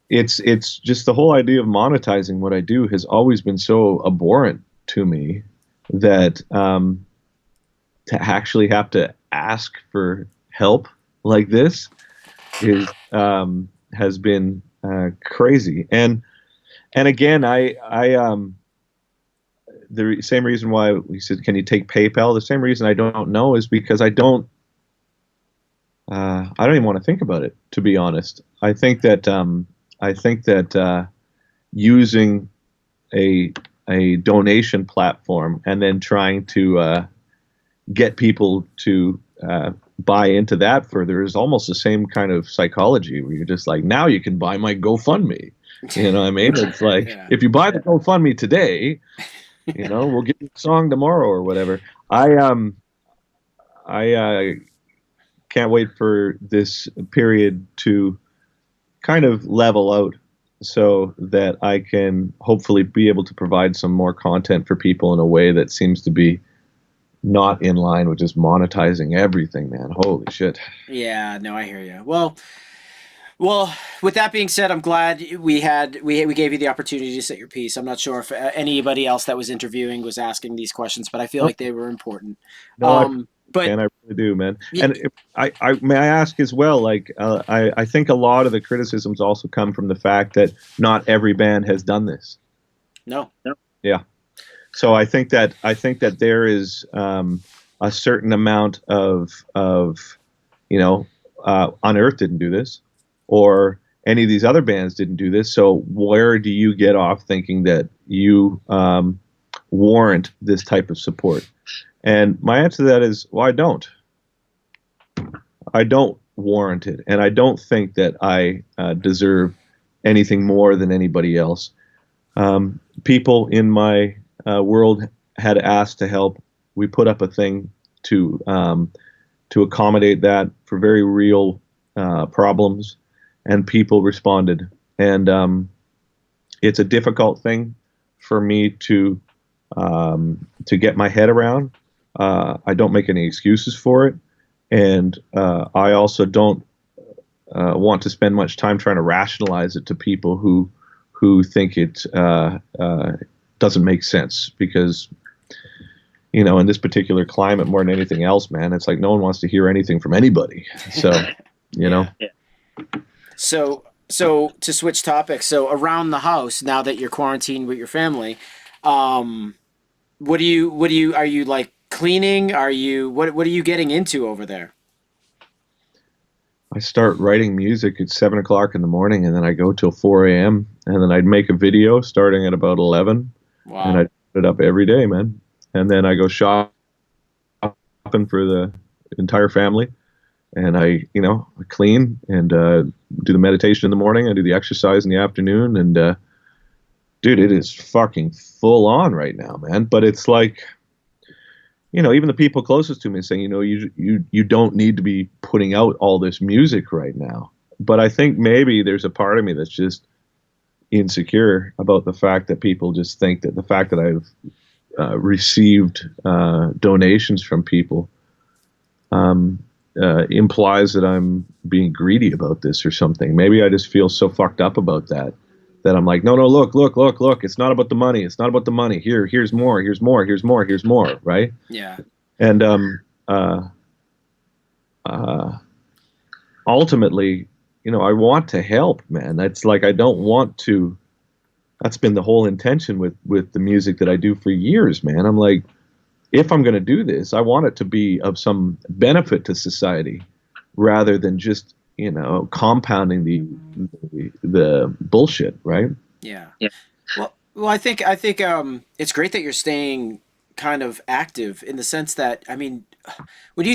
it's just the whole idea of monetizing what I do has always been so abhorrent to me that to actually have to ask for help like this is has been crazy. And again, I the same reason why we said, can you take PayPal? The same reason I don't know is because I don't even want to think about it, to be honest. I think that using a a donation platform and then trying to get people to buy into that further is almost the same kind of psychology where you're just like, now you can buy my GoFundMe. You know what I mean? It's like, Yeah. if you buy the GoFundMe today, we'll give you a song tomorrow or whatever. I can't wait for this period to kind of level out so that I can hopefully be able to provide some more content for people in a way that seems to be not in line with just monetizing everything, man. Holy shit. Yeah, no, I hear you. Well, with that being said, I'm glad we gave you the opportunity to set your piece. I'm not sure if anybody else that was interviewing was asking these questions, but I feel No, like they were important. no, I But can. I really do, man. y- And if, I may I ask as well, like, I think a lot of the criticisms also come from the fact that not every band has done this. no, Yeah. So I think that there is a certain amount of Unearth didn't do this, or any of these other bands didn't do this. So where do you get off thinking that you warrant this type of support? And my answer to that is, well, I don't. I don't warrant it, and I don't think that I deserve anything more than anybody else. People in my world had asked to help. We put up a thing to accommodate that for very real problems, and people responded. And it's a difficult thing for me to get my head around. I don't make any excuses for it, and I also don't want to spend much time trying to rationalize it to people who think it doesn't make sense because in this particular climate more than anything else, man, it's like no one wants to hear anything from anybody. So, you know. Yeah. So to switch topics, so around the house, now that you're quarantined with your family, um, are you like cleaning? What are you getting into over there? I start writing music at 7 o'clock in the morning, and then I go till 4 a.m. and then I'd make a video starting at about 11, and Wow. I'd put it up every day, man. And then I go shopping for the entire family, and I clean and do the meditation in the morning. I do the exercise in the afternoon, and dude, it is fucking full on right now, man. But it's like, even the people closest to me saying, you don't need to be putting out all this music right now. But I think maybe there's a part of me that's just insecure about the fact that people just think that the fact that I've received donations from people implies that I'm being greedy about this or something. Maybe I just feel so fucked up about that I'm like, no, look. It's not about the money. It's not about the money. Here's more. Here's more. Here's more. Here's more. Right. Yeah. And uh, ultimately, I want to help, man. That's like I don't want to. That's been the whole intention with the music that I do for years, man. I'm like, if I'm going to do this, I want it to be of some benefit to society rather than just, compounding the bullshit, right? Yeah. Well, I think it's great that you're staying kind of active in the sense that I mean, when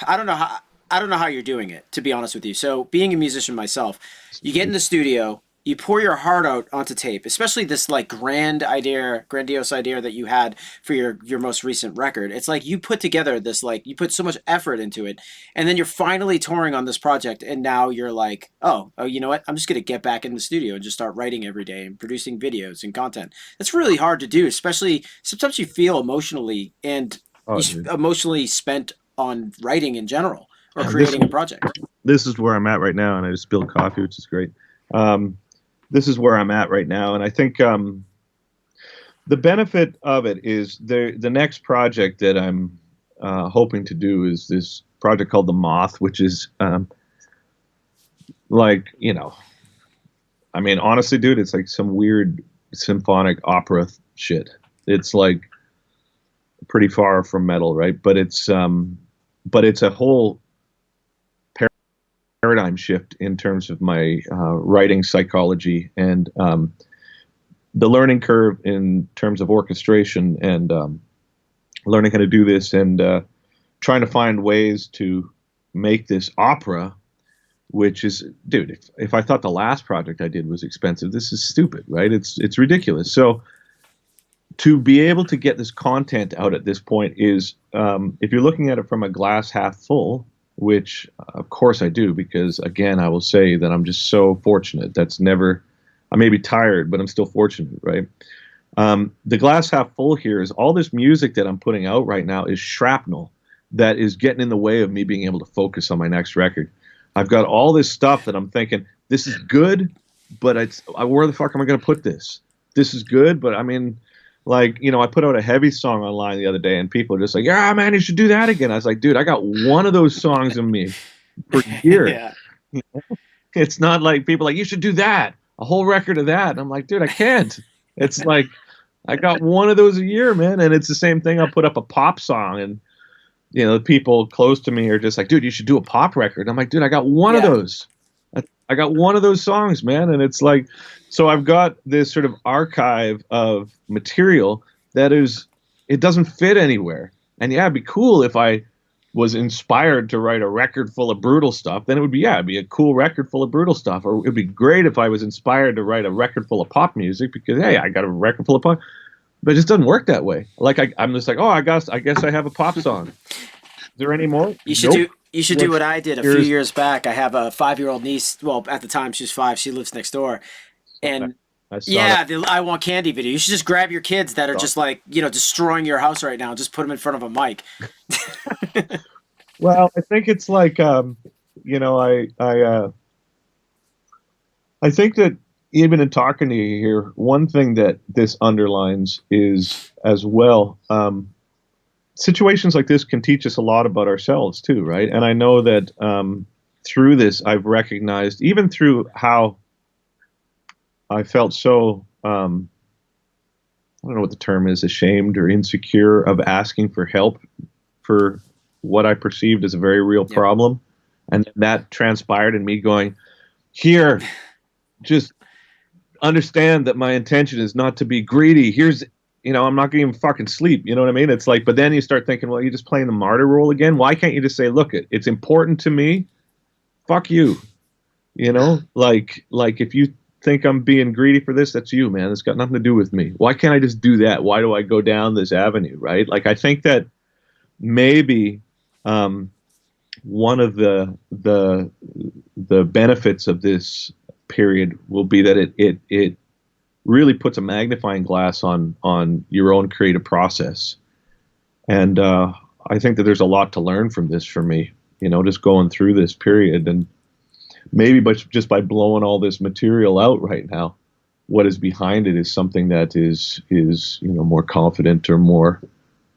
I don't know how you're doing it, to be honest with you. So, being a musician myself, you get in the studio, you pour your heart out onto tape, especially this like grandiose idea that you had for your most recent record. It's like you put together this like you put so much effort into it, and then you're finally touring on this project, and now you're like, oh, you know what? I'm just gonna get back in the studio and just start writing every day and producing videos and content. That's really hard to do, especially sometimes you feel emotionally and Oh, dude. emotionally spent on writing in general or And this creating a project. this is where I'm at right now, and I just spilled coffee, which is great. Um, this is where I'm at right now, and I think the benefit of it is the next project that I'm hoping to do is this project called The Moth, which is like I mean, honestly, dude, it's like some weird symphonic opera shit. It's like pretty far from metal, right? But it's a whole paradigm shift in terms of my writing psychology and the learning curve in terms of orchestration and learning how to do this and trying to find ways to make this opera, which is, dude, if I thought the last project I did was expensive, this is stupid, right? It's ridiculous. So to be able to get this content out at this point is, if you're looking at it from a glass half full, which of course I do, because again, I will say that I'm just so fortunate. I may be tired, but I'm still fortunate, right? The glass half full here is all this music that I'm putting out right now is shrapnel that is getting in the way of me being able to focus on my next record. I've got all this stuff that I'm thinking, this is good, but where the fuck am I going to put this? This is good, but I mean, like, I put out a heavy song online the other day and people are just like, yeah, man, you should do that again. I was like, dude, I got one of those songs in me per year. Yeah. It's not like people are like, you should do that, a whole record of that. And I'm like, dude, I can't. It's like, I got one of those a year, man. And it's the same thing. I'll put up a pop song and, the people close to me are just like, dude, you should do a pop record. And I'm like, dude, I got one of Yeah. those. I got one of those songs, man. And it's like, so I've got this sort of archive of material it doesn't fit anywhere. And yeah, it'd be cool if I was inspired to write a record full of brutal stuff. Then it'd be a cool record full of brutal stuff. Or it'd be great if I was inspired to write a record full of pop music because, hey, I got a record full of pop. But it just doesn't work that way. Like I'm just like, oh, I guess I have a pop song. Is there any more? You should Nope. do what I did a few years back. I have a 5-year-old niece. Well, at the time she was 5. She lives next door, and I saw yeah, that. the I Want Candy video. You should just grab your kids that are just like destroying your house right now. And just put them in front of a mic. Well, I think it's like, I I think that even in talking to you here, one thing that this underlines is as well, situations like this can teach us a lot about ourselves too, right? And I know that through this, I've recognized, even through how I felt so, I don't know what the term is, ashamed or insecure of asking for help for what I perceived as a very real Yep. problem. And that transpired in me going, here, just understand that my intention is not to be greedy. Here's, I'm not going to even fucking sleep. You know what I mean? It's like, but then you start thinking, well, you're just playing the martyr role again. Why can't you just say, look, it's important to me. Fuck you. Like if you think I'm being greedy for this, that's you, man. It's got nothing to do with me. Why can't I just do that? Why do I go down this avenue? Right? Like, I think that maybe, one of the benefits of this period will be that it really puts a magnifying glass on your own creative process. And I think that there's a lot to learn from this for me, just going through this period. And maybe just by blowing all this material out right now, what is behind it is something that is more confident or more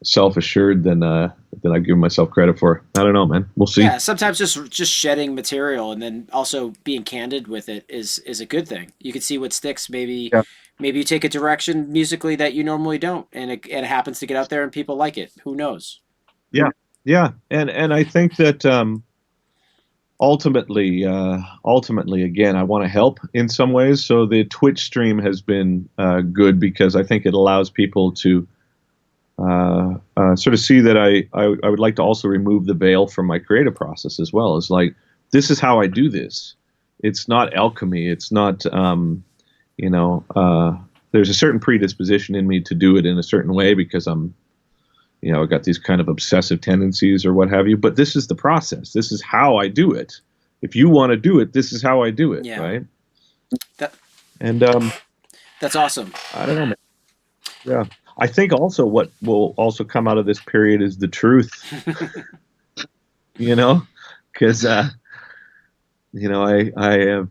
self-assured than I've given myself credit for. I don't know, man. We'll see. Yeah, sometimes just shedding material and then also being candid with it is a good thing. You can see what sticks. Maybe Yeah. maybe you take a direction musically that you normally don't, and it happens to get out there and people like it. Who knows? Yeah. Yeah. And I think that ultimately, again, I want to help in some ways. So the Twitch stream has been good because I think it allows people to sort of see that I would like to also remove the veil from my creative process as well. It's like, this is how I do this. It's not alchemy. It's not, there's a certain predisposition in me to do it in a certain way because I've got these kind of obsessive tendencies or what have you. But this is the process. This is how I do it. If you want to do it, this is how I do it. Yeah. Right. That And that's awesome. I don't know, man. Yeah. I think also what will also come out of this period is the truth, because, I have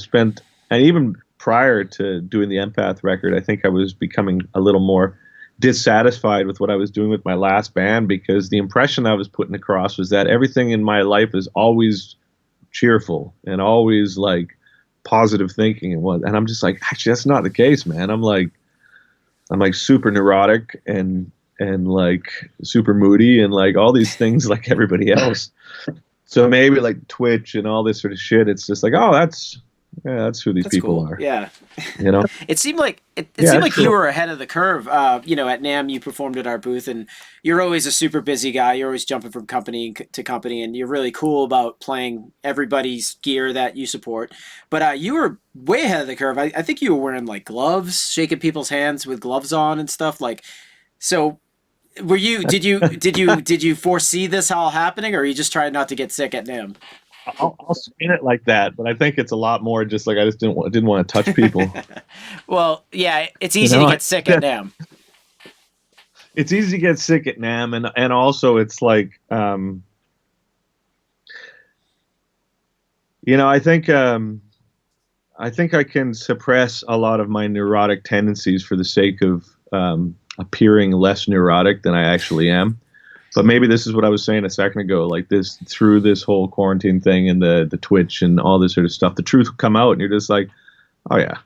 spent, and even prior to doing the Empath record, I think I was becoming a little more dissatisfied with what I was doing with my last band, because the impression I was putting across was that everything in my life is always cheerful and always like positive thinking and I'm just like, actually, that's not the case, man. I'm like super neurotic and like super moody and like all these things like everybody else. So maybe like Twitch and all this sort of shit, it's just like, oh, that's who these That's people cool. are. Yeah. You know? It seemed like Yeah, seemed that's like you cool. were ahead of the curve. At NAMM, you performed at our booth, and you're always a super busy guy. You're always jumping from company to company, and you're really cool about playing everybody's gear that you support. But you were way ahead of the curve. I think you were wearing like gloves, shaking people's hands with gloves on and stuff. Like, so were you? Did you foresee this all happening, or are you just trying not to get sick at NAMM? I'll spin it like that, but I think it's a lot more just like I just didn't want to touch people. Well, yeah, it's You easy to know, get sick at NAMM. it's easy to get sick at NAM, and also it's like, I think I can suppress a lot of my neurotic tendencies for the sake of appearing less neurotic than I actually am. But maybe this is what I was saying a second ago, like this, through this whole quarantine thing and the Twitch and all this sort of stuff, the truth will come out and you're just like, oh yeah,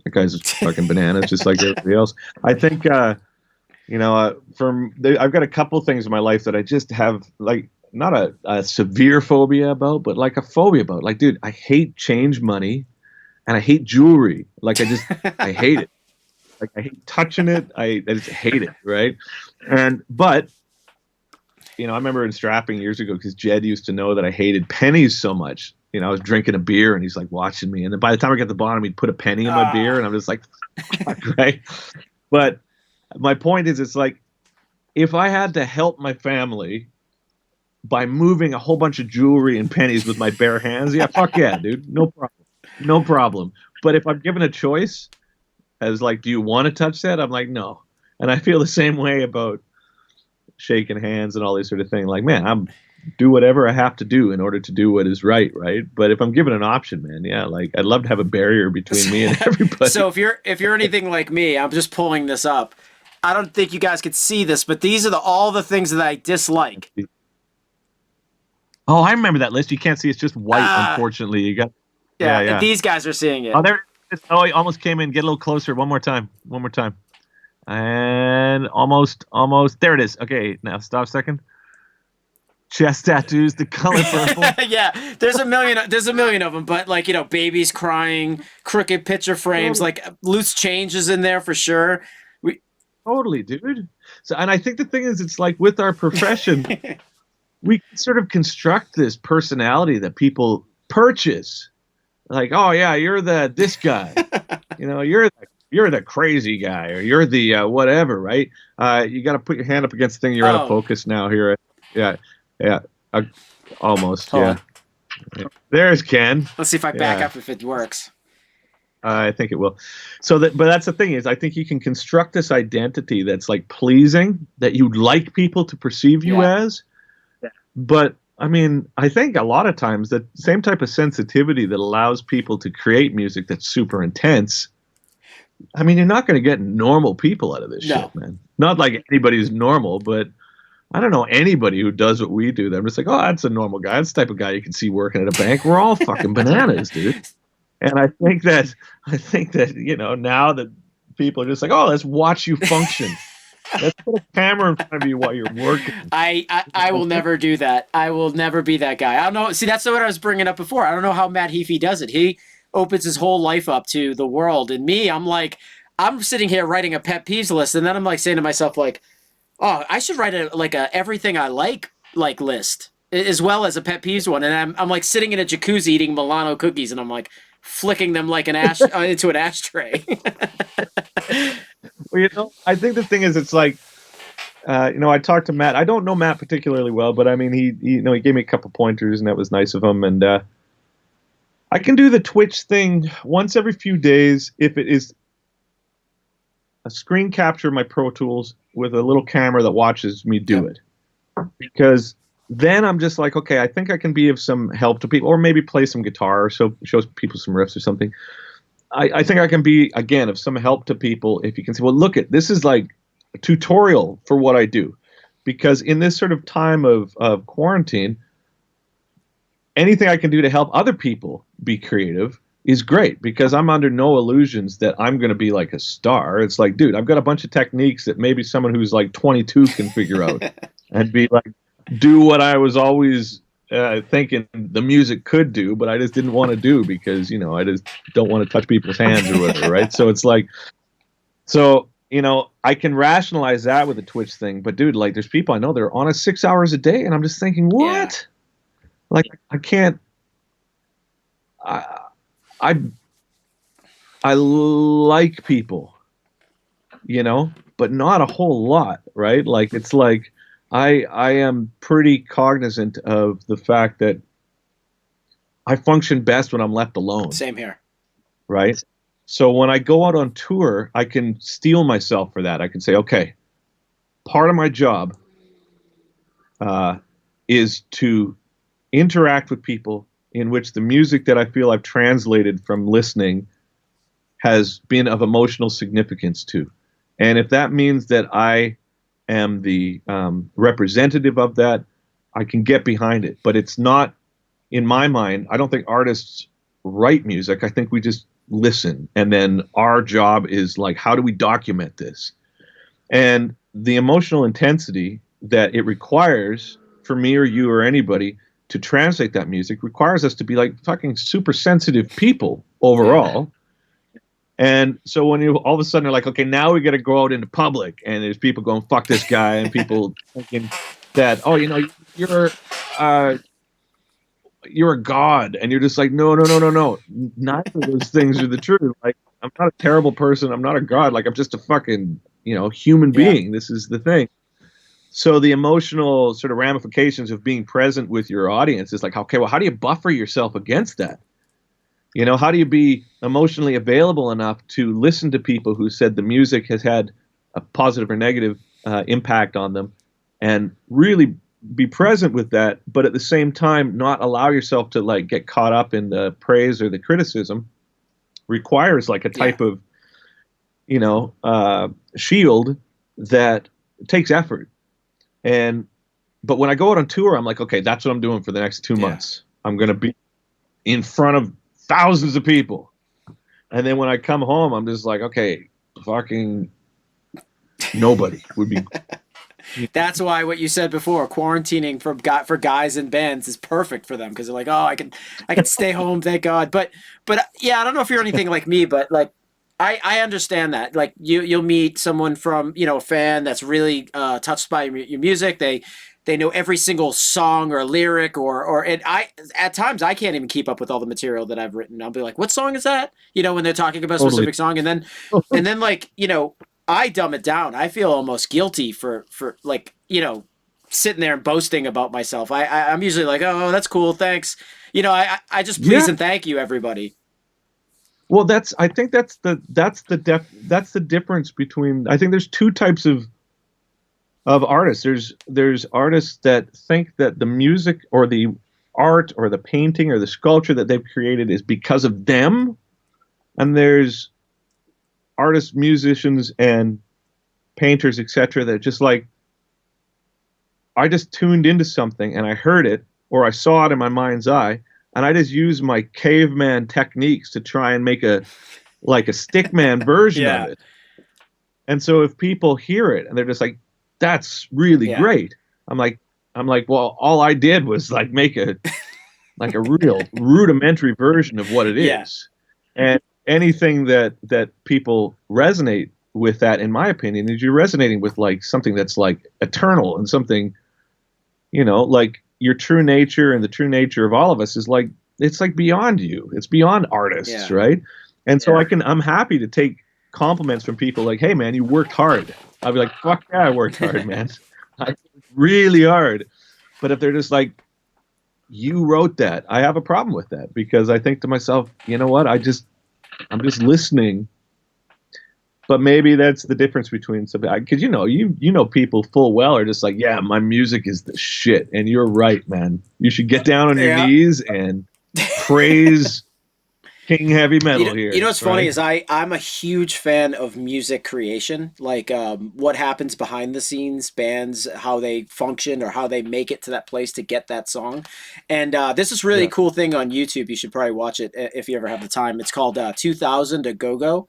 that guy's just fucking bananas, just like everybody else. I think, I've got a couple things in my life that I just have like, not a severe phobia about, but like a phobia about. Like, dude, I hate change money and I hate jewelry. Like, I hate it. Like, I hate touching it. I just hate it. Right. But I remember in strapping years ago, because Jed used to know that I hated pennies so much. I was drinking a beer and he's like watching me. And then by the time I got to the bottom, he'd put a penny in my beer and I'm just like, fuck, right. But my point is, it's like, if I had to help my family by moving a whole bunch of jewelry and pennies with my bare hands, yeah, fuck yeah, dude. No problem. No problem. But if I'm given a choice as like, do you want to touch that? I'm like, no. And I feel the same way about shaking hands and all this sort of thing. Like, man, I'm do whatever I have to do in order to do what is right, right? But if I'm given an option, man, yeah, like I'd love to have a barrier between me and everybody. So if you're anything like me, I'm just pulling this up. I don't think you guys could see this, but these are all the things that I dislike. Oh, I remember that list. You can't see; it's just white. Ah, Unfortunately, you got. Yeah, yeah, yeah. these guys are seeing Oh, it. there. It is. Oh, he almost came in. Get a little closer. One more time. One more time. And almost, almost. There it is. Okay, now stop a second. Chest tattoos, the color purple. Yeah, there's a million of them, but like, babies crying, crooked picture frames, Totally, like loose changes in there for sure. We, totally, dude. So, and I think the thing is, it's like with our profession, we can sort of construct this personality that people purchase. Like, oh yeah, you're this guy. You're the crazy guy, or you're the whatever, right? You got to put your hand up against the thing. You're out of oh, focus now. Here, yeah, yeah, uh, almost, hold yeah. on. There's Ken. Let's see if I back Yeah, up if it works. I think it will. But that's the thing is, I think you can construct this identity that's like pleasing, that you'd like people to perceive you Yeah. as. But I mean, I think a lot of times that same type of sensitivity that allows people to create music that's super intense. I mean, you're not going to get normal people out of this No. shit, man. Not like anybody's normal, but I don't know anybody who does what we do. They're just like, oh, that's a normal guy. That's the type of guy you can see working at a bank. We're all fucking bananas, dude. And I think that now that people are just like, oh, let's watch you function. Let's put a camera in front of you while you're working. I will never do that. I will never be that guy. I don't know. See, that's what I was bringing up before. I don't know how Matt Heafy does it. He opens his whole life up to the world, and me, I'm like, I'm sitting here writing a pet peeves list, and then I'm like saying to myself, like, oh, I should write a everything I like list as well as a pet peeves one. And I'm like sitting in a jacuzzi eating Milano cookies, and I'm like flicking them like an ash into an ashtray. Well, I think the thing is, it's like, I talked to Matt. I don't know Matt particularly well, but I mean, he gave me a couple pointers, and that was nice of him. And I can do the Twitch thing once every few days if it is a screen capture of my Pro Tools with a little camera that watches me do Yep. it. Because then I'm just like, okay, I think I can be of some help to people, or maybe play some guitar, or show people some riffs or something. I think I can be, again, of some help to people if you can say, well, look, this is like a tutorial for what I do. Because in this sort of time of quarantine, anything I can do to help other people be creative is great, because I'm under no illusions that I'm going to be like a star. It's like, dude, I've got a bunch of techniques that maybe someone who's like 22 can figure out and be like, do what I was always thinking the music could do, but I just didn't want to do because, I just don't want to touch people's hands or whatever, right? So it's like, I can rationalize that with the Twitch thing, but dude, like there's people I know that are on it 6 hours a day, and I'm just thinking, what? Yeah. Like I can't. I I like people, but not a whole lot, right? Like it's like I am pretty cognizant of the fact that I function best when I'm left alone, Same here. right? So when I go out on tour, I can steel myself for that. I can say, okay, part of my job is to interact with people in which the music that I feel I've translated from listening has been of emotional significance to. And if that means that I am the representative of that, I can get behind it. But it's not, in my mind, I don't think artists write music. I think we just listen. And then our job is like, how do we document this? And the emotional intensity that it requires for me or you or anybody to translate that music requires us to be like fucking super sensitive people overall. And so when you all of a sudden are like, okay, now we got to go out into public, and there's people going, fuck this guy, and people thinking that, oh, you're a god, and you're just like, no, no, no, no, no. Neither of those things are the truth. Like, I'm not a terrible person. I'm not a god. Like, I'm just a fucking, human Yeah. being. This is the thing. So the emotional sort of ramifications of being present with your audience is like, okay, well, how do you buffer yourself against that? How do you be emotionally available enough to listen to people who said the music has had a positive or negative impact on them, and really be present with that, but at the same time not allow yourself to like get caught up in the praise or the criticism, requires like a Yeah. type of, you know, shield that takes effort. And but when I go out on tour, I'm like, okay, that's what I'm doing for the next 2 months. I'm going to be in front of thousands of people. And then when I come home, I'm just like, okay, fucking nobody would be. That's why what you said before, quarantining for guys in bands is perfect for them because they're like, oh, I can stay home, thank God. But yeah, I don't know if you're anything like me, but like I understand that. Like you'll meet someone from a fan that's really touched by your music. They know every single song or lyric and I at times I can't even keep up with all the material that I've written. I'll be like, what song is that? When they're talking about a Totally. specific song, and then like I dumb it down. I feel almost guilty for like sitting there and boasting about myself. I'm usually like, oh, that's cool, thanks. I just please Yeah. and thank you, everybody. Well, I think that's the difference between. I think there's two types of artists. There's artists that think that the music or the art or the painting or the sculpture that they've created is because of them, and there's artists, musicians, and painters, etc. that just like, I just tuned into something and I heard it or I saw it in my mind's eye, and I just used my caveman techniques to try and make a stickman version Yeah. of it. And so if people hear it and they're just like, that's really Yeah. great. I'm like, well, all I did was like make a real rudimentary version of what it Yeah. is. And anything that people resonate with, that, in my opinion, is you're resonating with like something that's like eternal, and something, like your true nature, and the true nature of all of us is like, it's like beyond you. It's beyond artists, Yeah. right? And so I'm happy to take compliments from people like, hey man, you worked hard. I'll be like, fuck yeah, I worked hard, man. I worked really hard. But if they're just like, you wrote that, I have a problem with that, because I think to myself, you know what? I'm just listening. But maybe that's the difference between something, because you know people full well are just like, yeah, my music is the shit, and you're right, man. You should get down on your knees and praise King Heavy Metal here. You know what's funny right? is I'm a huge fan of music creation, like what happens behind the scenes, bands, how they function or how they make it to that place to get that song. And this is really Yeah. cool thing on YouTube. You should probably watch it if you ever have the time. It's called 2000 A Go Go.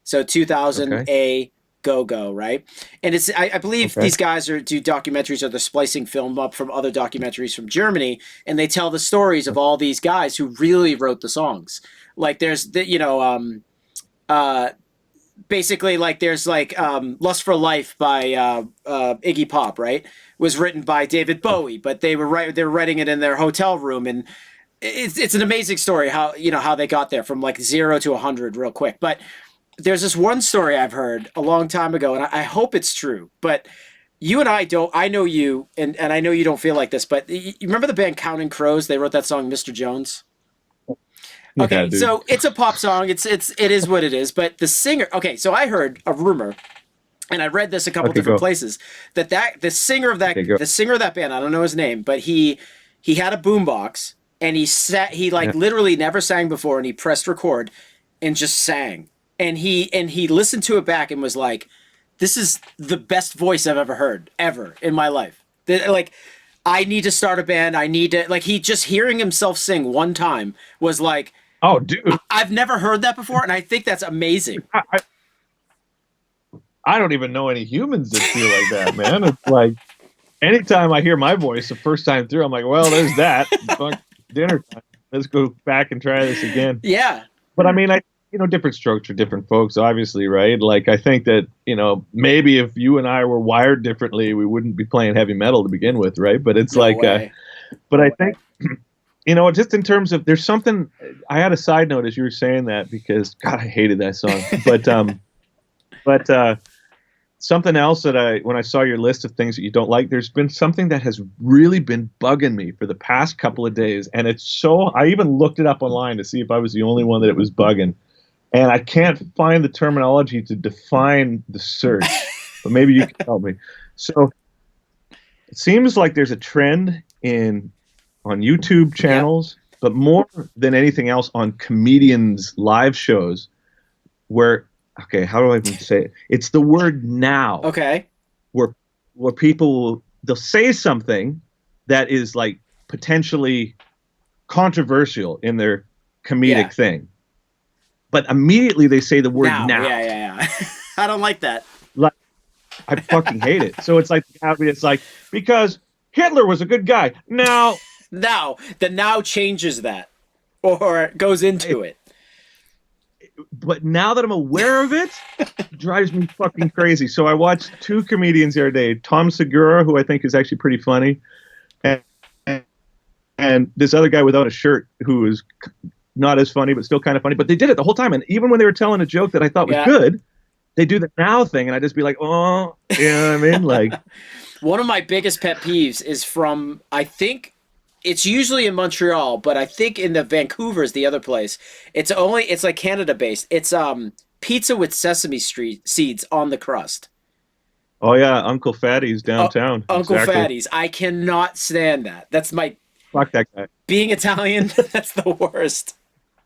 So 2000 Okay. A Go Go, right? And it's I believe Okay. these guys do documentaries, or they're splicing film up from other documentaries from Germany, and they tell the stories of all these guys who really wrote the songs. Like there's basically like there's like Lust for Life by Iggy Pop, right? Was written by David Bowie, but they were writing it in their hotel room, and it's an amazing story how how they got there from like 0 to 100 real quick. But there's this one story I've heard a long time ago, and I hope it's true, but you and I don't. I know you, and I know you don't feel like this, but you remember the band Counting Crows? They wrote that song, Mr. Jones. Yeah, Okay, dude. so it's a pop song. It is what it is. But the singer. Okay, so I heard a rumor, and I read this a couple Okay, different go. places, that the singer of that Okay, go. the singer of that band. I don't know his name, but he had a boombox, and he like Yeah. literally never sang before, and he pressed record, and just sang, and he listened to it back and was like, "This is the best voice I've ever heard ever in my life." Like, I need to start a band. I need to like he just hearing himself sing one time was like. Oh, dude. I've never heard that before, and I think that's amazing. I don't even know any humans that feel like that, man. It's like, anytime I hear my voice the first time through, I'm like, well, there's that. Fuck, dinner time. Let's go back and try this again. Yeah. But I mean, different strokes for different folks, obviously, right? Like, I think that, maybe if you and I were wired differently, we wouldn't be playing heavy metal to begin with, right? But it's No like, way. but I think, just in terms of, there's something, I had a side note as you were saying that, because God, I hated that song. But something else that when I saw your list of things that you don't like, there's been something that has really been bugging me for the past couple of days. And I even looked it up online to see if I was the only one that it was bugging. And I can't find the terminology to define the search, but maybe you can help me. So it seems like there's a trend in on YouTube Yep. channels, but more than anything else on comedians' live shows where, okay, how do I even say it? It's the word now, Okay. where people they'll say something that is like potentially controversial in their Yeah. comedic thing, but immediately they say the word Now. now. Yeah. Yeah. Yeah. I don't like that. Like, I fucking hate it. So it's like it's like because Hitler was a good guy. Now, Now. The now changes that or goes into it. but now that I'm aware of it, it drives me fucking crazy. So I watched two comedians the other day, Tom Segura, who I think is actually pretty funny, and and this other guy without a shirt who is not as funny but still kind of funny. But they did it the whole time, and even when they were telling a joke that I thought was Yeah. good, they do the now thing, and I just be like, oh, you know what I mean? Like, One of my biggest pet peeves is from, I think it's usually in Montreal, but I think in the Vancouver is the other place. It's like Canada based. It's pizza with sesame street seeds on the crust. oh yeah, Uncle Fatty's Uh, downtown. Uncle Exactly. Fatty's. I cannot stand that. That's my Fuck that guy. being Italian. That's the worst.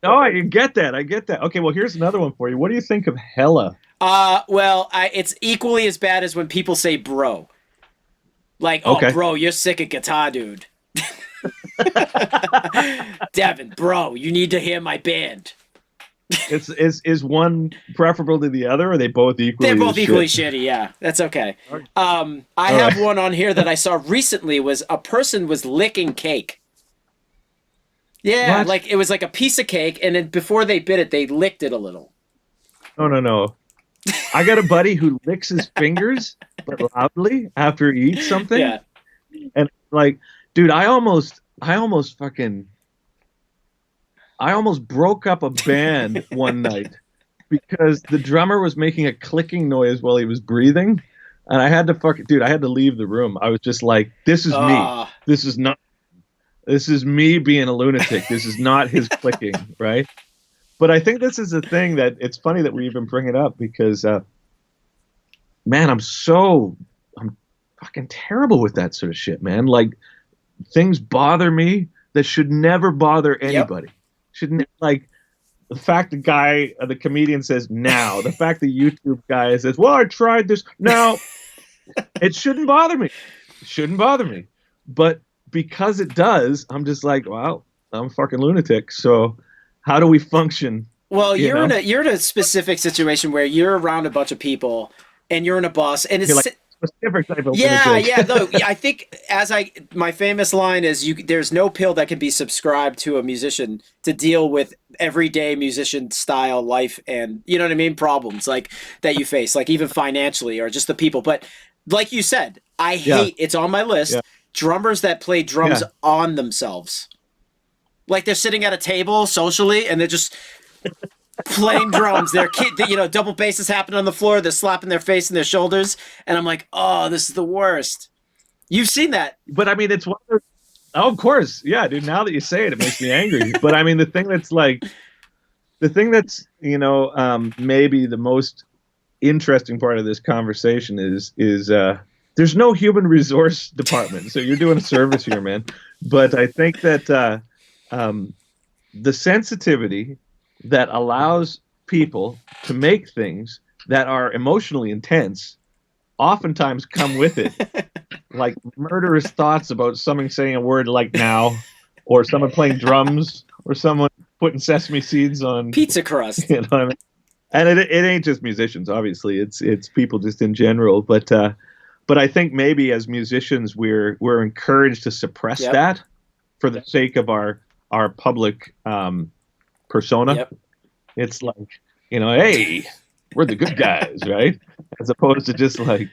Oh, I get that. I get that. Okay, well, here's another one for you. What do you think of Hella? Well, it's equally as bad as when people say bro. Like, oh, Okay. bro, you're sick of guitar, dude. Devin, bro, you need to hear my band. Is one preferable to the other, or are they both equally They're both as equally shit? shitty, yeah. That's okay. I All have right. one on here that I saw recently was a person was licking cake. Yeah, What? like it was like a piece of cake, and then before they bit it, they licked it a little. No, no, no. I got a buddy who licks his fingers, but loudly after he eats something, Yeah. and like, dude, I almost broke up a band one night because the drummer was making a clicking noise while he was breathing, and I had to fucking, dude, I had to leave the room. I was just like, this is me. Uh, This is not. This is me being a lunatic. This is not his clicking, right? But I think this is a thing that it's funny that we even bring it up because, man, I'm fucking terrible with that sort of shit, man. Like things bother me that should never bother yep. anybody. Shouldn't like the fact the comedian says now, the fact the YouTube guy says, well, I tried this. Now, it shouldn't bother me. It shouldn't bother me. But because it does, I'm just like, wow, I'm a fucking lunatic. So how do we function? Well, You know, you're in a specific situation where you're around a bunch of people and you're in a bus and you're it's like a different type of yeah, lunatic. yeah. No, I think my famous line is there's no pill that can be subscribed to a musician to deal with everyday musician style life and you know what I mean problems like that you face like even financially or just the people. But like you said, I Yeah, hate it's on my yeah, list drummers that play drums yeah. on themselves. Like they're sitting at a table socially and they're just playing drums. Their kid, you know, double basses happen on the floor. They're slapping their face and their shoulders, and I'm like, oh, this is the worst. You've seen that? But I mean, it's one of oh, of course, yeah, dude. Now that you say it, it makes me angry. But I mean, the thing that's maybe the most interesting part of this conversation is there's no human resource department, so you're doing a service here, man. But I think that um, the sensitivity that allows people to make things that are emotionally intense oftentimes come with it, like murderous thoughts about someone saying a word like now, or someone playing drums, or someone putting sesame seeds on, Pizza crust. you know what I mean? And it ain't just musicians, obviously. It's people just in general. But I think maybe as musicians we're encouraged to suppress Yep. that for the sake of our public persona. Yep. It's like, hey, we're the good guys, right? As opposed to just like,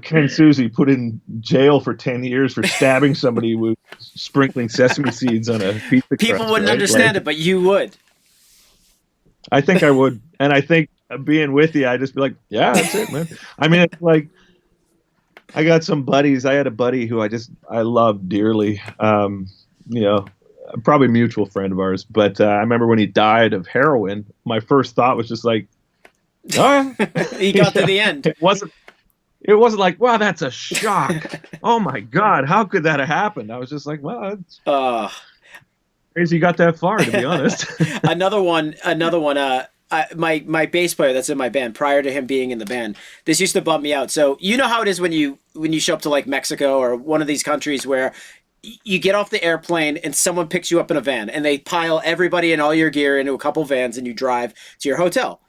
Ken Susie put in jail for 10 years for stabbing somebody with sprinkling sesame seeds on a pizza People crust, wouldn't right? understand Like, it, but you would. I think I would. And I think being with you, I'd just be like, yeah, that's it, man. I mean, it's like, I got some buddies. I had a buddy who I love dearly. Probably a mutual friend of ours. But I remember when he died of heroin, my first thought was just like, oh, He got to the end. it wasn't. it wasn't like, wow, that's a shock. Oh my God, how could that have happened? I was just like, well, it's Uh, crazy you got that far, to be honest. another one. My bass player that's in my band prior to him being in the band, this used to bum me out. So you know how it is when you show up to like Mexico or one of these countries where you get off the airplane and someone picks you up in a van and they pile everybody and all your gear into a couple vans and you drive to your hotel.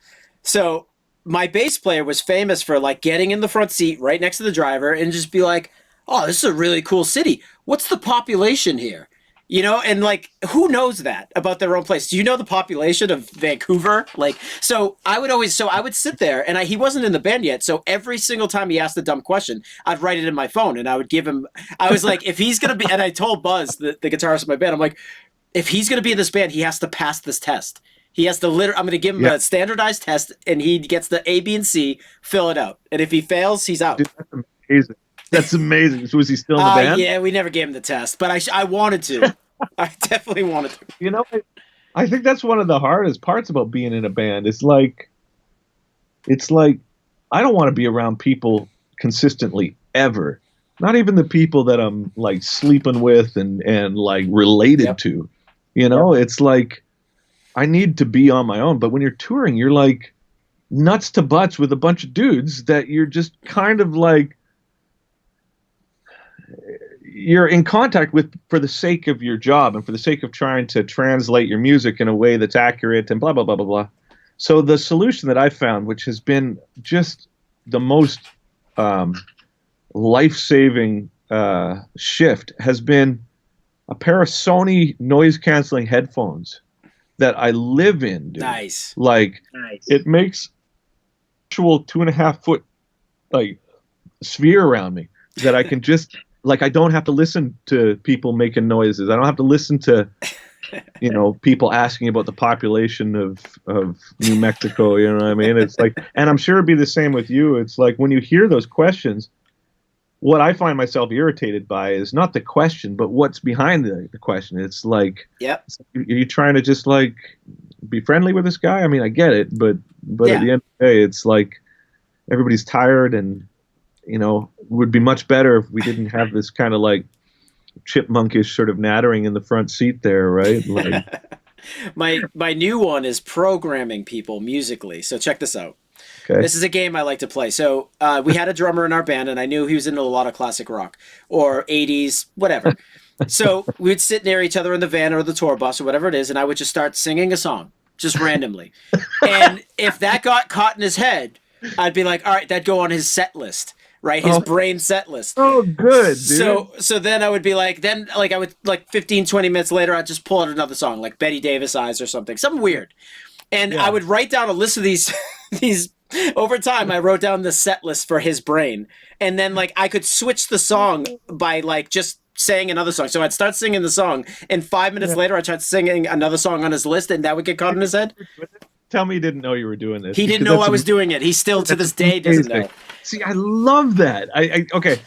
So my bass player was famous for like getting in the front seat right next to the driver and just be like, "Oh, this is a really cool city. What's the population here?" And like, who knows that about their own place? Do you know the population of Vancouver? Like, so I would sit there, and he wasn't in the band yet. So every single time he asked a dumb question, I'd write it in my phone, and I would give him. I was like, if he's gonna be, and I told Buzz, the guitarist of my band, I'm like, if he's gonna be in this band, he has to pass this test. He has to I'm gonna give him a standardized test, and he gets the A, B, and C, fill it out, and if he fails, he's out. Dude, that's amazing. That's amazing. So was he still in the band? Yeah, we never gave him the test, but I wanted to. I definitely wanted to. I think that's one of the hardest parts about being in a band. It's like I don't want to be around people consistently ever. Not even the people that I'm like sleeping with and like related to. It's like I need to be on my own. But when you're touring, you're like nuts to butts with a bunch of dudes that you're just kind of like you're in contact with for the sake of your job and for the sake of trying to translate your music in a way that's accurate and blah, blah, blah, blah, blah. So the solution that I found, which has been just the most life-saving shift, has been a pair of Sony noise-canceling headphones that I live in, dude. Nice. Like, it makes actual 2.5 foot like sphere around me that I can just like I don't have to listen to people making noises. I don't have to listen to people asking about the population of New Mexico, you know what I mean? It's like, and I'm sure it'd be the same with you. It's like when you hear those questions, what I find myself irritated by is not the question, but what's behind the question. It's like, are you trying to just like be friendly with this guy? I mean, I get it, but at the end of the day, it's like everybody's tired and, would be much better if we didn't have this kind of like chipmunkish sort of nattering in the front seat there, right? Like, my new one is programming people musically. So check this out. Okay. This is a game I like to play. So we had a drummer in our band, and I knew he was into a lot of classic rock or 80s, whatever. So we'd sit near each other in the van or the tour bus or whatever it is, and I would just start singing a song just randomly. And if that got caught in his head, I'd be like, all right, that'd go on his set list. Right, his brain set list. Oh, good, dude. So then I would be like, I would like 15, 20 minutes later, I'd just pull out another song, like Betty Davis Eyes or something weird. And I would write down a list of these over time. I wrote down the set list for his brain. And then like I could switch the song by like just saying another song. So I'd start singing the song, and 5 minutes later I tried singing another song on his list, and that would get caught in his head. Tell me he didn't know you were doing this. He didn't know I was doing it. He still to this day doesn't know. See, I love that. Okay,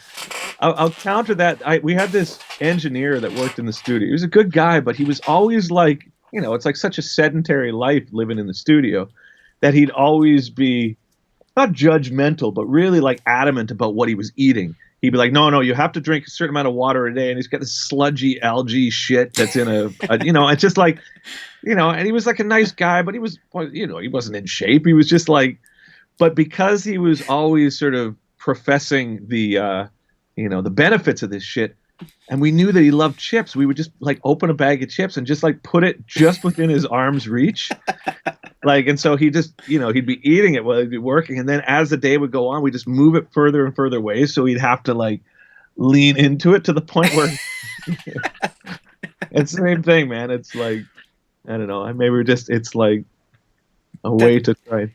I'll counter that. We had this engineer that worked in the studio. He was a good guy, but he was always like, it's like such a sedentary life living in the studio that he'd always be not judgmental, but really like adamant about what he was eating. He'd be like, no, you have to drink a certain amount of water a day. And he's got this sludgy algae shit that's in it's just like, and he was like a nice guy, but he was, he wasn't in shape. He was just like, but because he was always sort of professing the benefits of this shit, and we knew that he loved chips, we would just like open a bag of chips and just like put it just within his arm's reach. Like, and so he just, he'd be eating it while he'd be working. And then as the day would go on, we just move it further and further away. So he'd have to like lean into it to the point where it's the same thing, man. It's like, I don't know. Maybe it's like a way to try.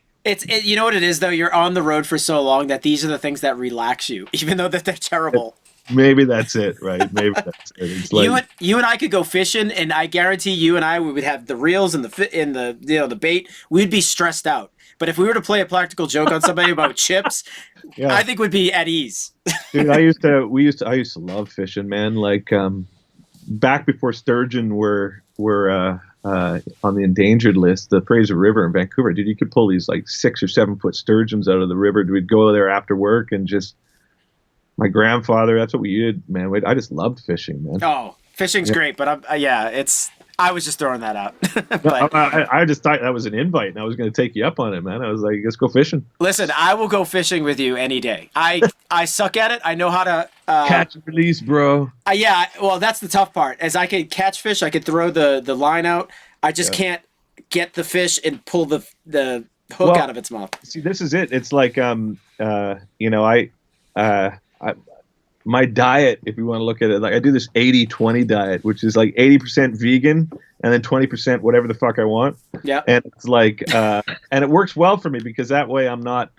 You know what it is though? You're on the road for so long that these are the things that relax you, even though that they're terrible. Maybe that's it, right? Maybe that's it. It's like, you and I could go fishing, and I guarantee you and I would have the reels and the bait. We'd be stressed out. But if we were to play a practical joke on somebody about chips, I think we'd be at ease. Dude, I used to love fishing, man. Like back before sturgeon were were on the endangered list, the Fraser River in Vancouver, dude, you could pull these like 6 or 7 foot sturgeons out of the river. We'd go there after work and just, my grandfather, that's what we did, man. I just loved fishing, man. Oh, fishing's Yeah. great, but I was just throwing that out. No, But I just thought that was an invite, and I was going to take you up on it, man. I was like, let's go fishing. listen, I will go fishing with you any day. I suck at it. I know how to Catch and release, bro. yeah, well, that's the tough part. As I could catch fish, I could throw the line out. I just Yeah. can't get the fish and pull the hook Well, out of its mouth. See, this is it. It's like, I my diet, if you want to look at it, like I do this 80-20 diet, which is like 80% vegan and then 20% whatever the fuck I want. Yeah. And it's like, and it works well for me because that way I'm not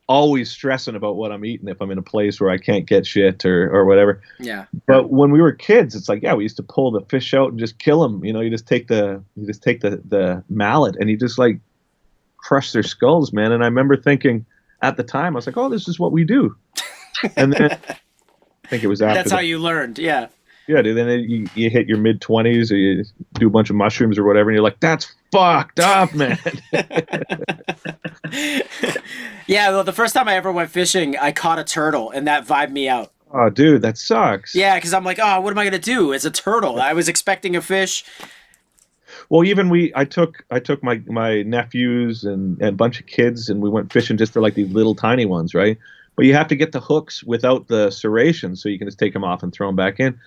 always stressing about what I'm eating if I'm in a place where I can't get shit or whatever. Yeah. But when we were kids, it's like, yeah, we used to pull the fish out and just kill them. You know, you just take the mallet and you just like crush their skulls, man. And I remember thinking at the time, I was like, oh, this is what we do. And then I think it was after That's how you learned. Yeah. yeah, dude. Then you hit your mid-20s or you do a bunch of mushrooms or whatever, and you're like, that's fucked up, man. Yeah, well, the first time I ever went fishing, I caught a turtle, and that vibed me out. Oh, dude, that sucks. Yeah, because I'm like, oh, what am I gonna do? It's a turtle. I was expecting a fish. Well, even I took my nephews and a bunch of kids, and we went fishing just for like these little tiny ones, right? But you have to get the hooks without the serrations, so you can just take them off and throw them back in.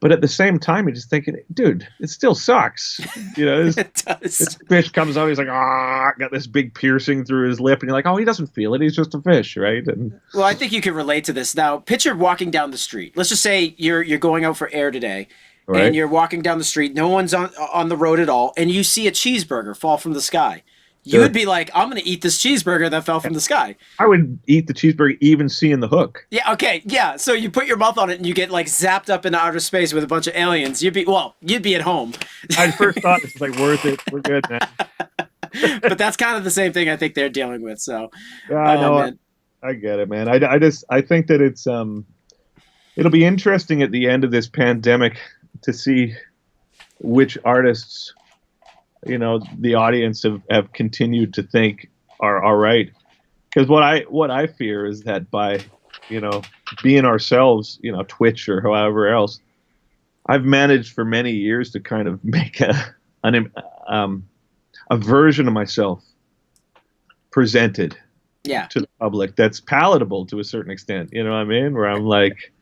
But at the same time, you're just thinking, dude, it still sucks. You know, It does. this fish comes out, he's like, got this big piercing through his lip, and you're like, oh, he doesn't feel it. He's just a fish, right? And Well, I think you can relate to this. Now, picture walking down the street. Let's just say you're going out for air today, right? and you're walking down the street. No one's on the road at all, and you see a cheeseburger fall from the sky. You Sure. would be like, I'm going to eat this cheeseburger that fell from the sky. I would eat the cheeseburger even seeing the hook. Yeah, okay, yeah. So you put your mouth on it and you get like zapped up into outer space with a bunch of aliens. You'd be at home. I first thought it's like worth it. We're good, man. But that's kind of the same thing I think they're dealing with. So Yeah, I know. man. I get it, man. I think that it'll be interesting at the end of this pandemic to see which artists, you know, the audience have continued to think are all right. Because what I fear is that by, you know, being ourselves, you know, Twitch or however else, I've managed for many years to kind of make a version of myself presented Yeah. to the public that's palatable to a certain extent. You know what I mean? Where I'm like,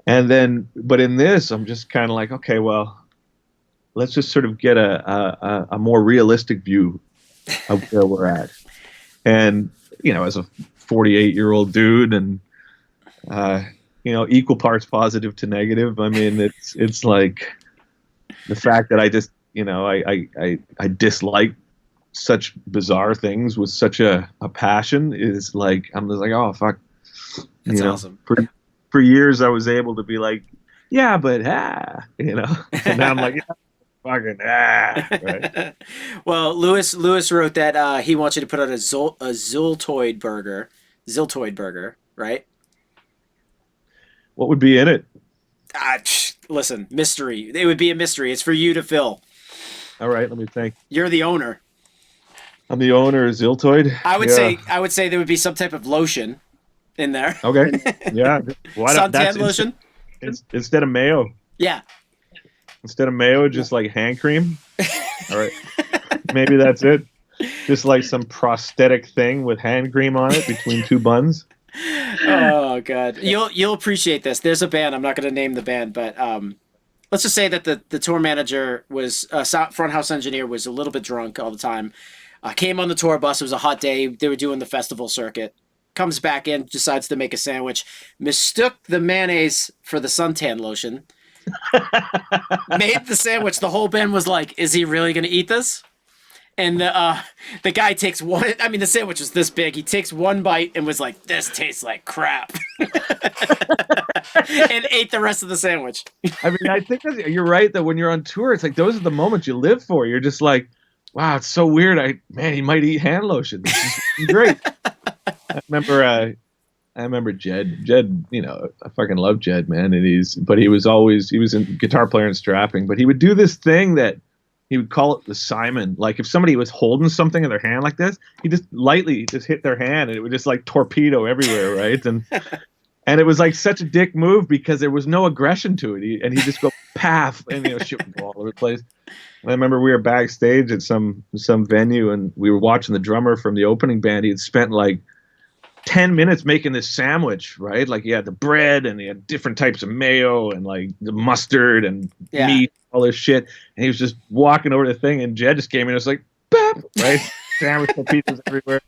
and then, but in this, I'm just kind of like, okay, well, let's just sort of get a more realistic view of where we're at. And, you know, as a 48-year-old dude and, you know, equal parts positive to negative. I mean, it's like the fact that I just, you know, I dislike such bizarre things with such a passion is like, I'm just like, oh, fuck. That's You know, awesome. For years I was able to be like, yeah, but, you know, and now I'm like, yeah, fucking, right? Well, Lewis wrote that he wants you to put out a Ziltoid burger, right? What would be in it? Listen, mystery. It would be a mystery. It's for you to fill. All right, let me think. You're the owner. I'm the owner of Ziltoid. I would Yeah. say there would be some type of lotion in there. Okay. Yeah. Well, Suntan lotion. Instead of mayo. Yeah. Instead of mayo, just like hand cream. All right. Maybe that's it. Just like some prosthetic thing with hand cream on it between two buns. Oh god, you'll appreciate this. There's a band. I'm not going to name the band, but let's just say that the tour manager was front house engineer was a little bit drunk all the time. Came on the tour bus. It was a hot day. They were doing the festival circuit. Comes back in, decides to make a sandwich. Mistook the mayonnaise for the suntan lotion. Made the sandwich. The whole band was like, "Is he really going to eat this?" And the guy takes one. I mean, the sandwich was this big. He takes one bite and was like, "This tastes like crap," and ate the rest of the sandwich. I mean, I think you're right that when you're on tour, it's like those are the moments you live for. You're just like, wow, it's so weird. Man, he might eat hand lotion. This is great. I remember I remember Jed. Jed, you know, I fucking love Jed, man. And he was a guitar player and strapping, but he would do this thing that he would call it the Simon. Like if somebody was holding something in their hand like this, he just lightly just hit their hand and it would just like torpedo everywhere, right? And it was like such a dick move because there was no aggression to it. And he'd just go paff and shit would go all over the place. And I remember we were backstage at some venue and we were watching the drummer from the opening band. He had spent like 10 minutes making this sandwich, right? Like he had the bread and he had different types of mayo and like the mustard and meat, all this shit. And he was just walking over the thing and Jed just came in and was like, bap, right? Sandwich pieces everywhere.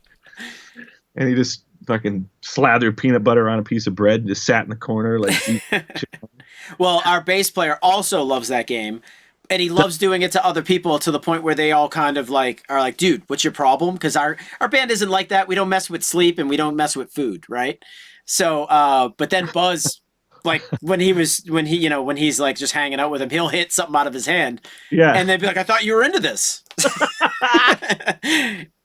And he just fucking slathered peanut butter on a piece of bread, just sat in the corner like Well, our bass player also loves that game. And he loves doing it to other people to the point where they all kind of like are like, dude, what's your problem? Because our band isn't like that. We don't mess with sleep and we don't mess with food, right? So, but then Buzz, like when he's like just hanging out with him, he'll hit something out of his hand, and they'd be like, I thought you were into this.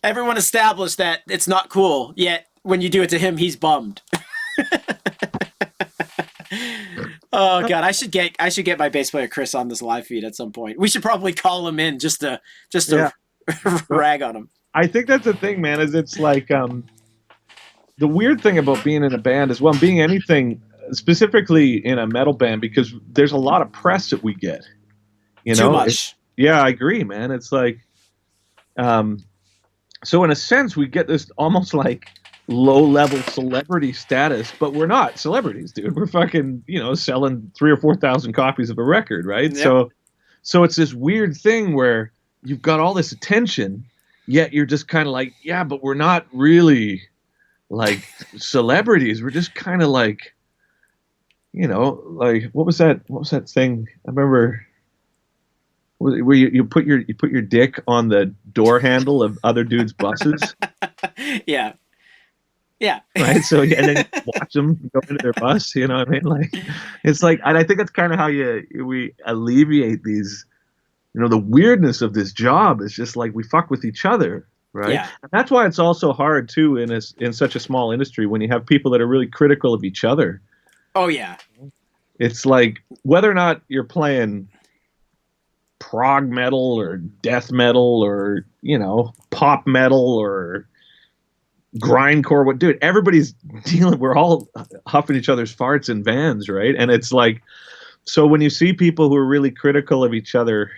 Everyone established that it's not cool. Yet when you do it to him, he's bummed. Oh God, I should get my bass player Chris on this live feed at some point. We should probably call him in just to rag on him. I think that's the thing, man, is it's like the weird thing about being in a band is being anything specifically in a metal band, because there's a lot of press that we get. Too much. Yeah, I agree, man. It's like so in a sense we get this almost like low-level celebrity status, but we're not celebrities, dude. We're fucking, selling 3,000 or 4,000 copies of a record, right? Yep. So it's this weird thing where you've got all this attention, yet you're just kind of like, yeah, but we're not really like celebrities. We're just kind of like, like what was that thing? I remember where you put your dick on the door handle of other dudes' buses. Yeah. Yeah. Right. So and then watch them go into their bus. You know what I mean? Like, it's like, and I think that's kind of how we alleviate these. The weirdness of this job is just like we fuck with each other, right? Yeah. And that's why it's also hard too in such a small industry when you have people that are really critical of each other. Oh yeah. It's like whether or not you're playing prog metal or death metal or pop metal or grindcore, dude, everybody's we're all huffing each other's farts in vans, right? And it's like, so when you see people who are really critical of each other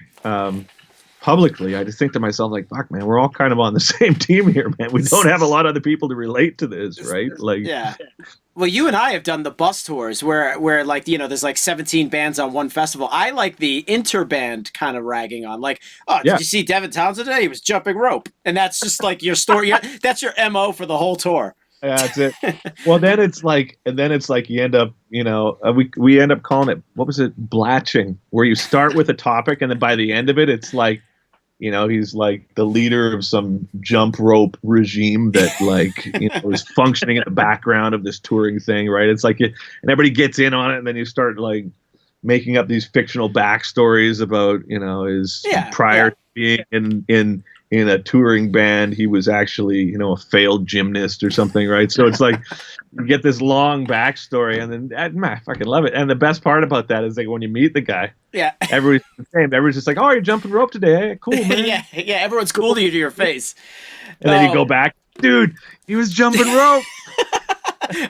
publicly, I just think to myself, like, fuck, man, we're all kind of on the same team here, man. We don't have a lot of other people to relate to this, right? Like, yeah. Well, you and I have done the bus tours where like, there's like 17 bands on one festival. I like the interband kind of ragging on, like, oh, did you see Devin Townsend today? He was jumping rope. And that's just like your story. That's your MO for the whole tour. Yeah, that's it. Well, then it's like you end up, we end up calling it, what was it? Blatching, where you start with a topic and then by the end of it, it's like, he's like the leader of some jump rope regime that like, is functioning in the background of this touring thing, right? It's like, and everybody gets in on it and then you start like making up these fictional backstories about, his prior to being in a touring band, he was actually, a failed gymnast or something, right? So it's like you get this long backstory, and then I fucking love it. And the best part about that is like when you meet the guy, everybody's the same. Everybody's just like, "Oh, you're jumping rope today? Hey, cool, man." yeah, everyone's cool to you to your face. And then you go back, dude. He was jumping rope.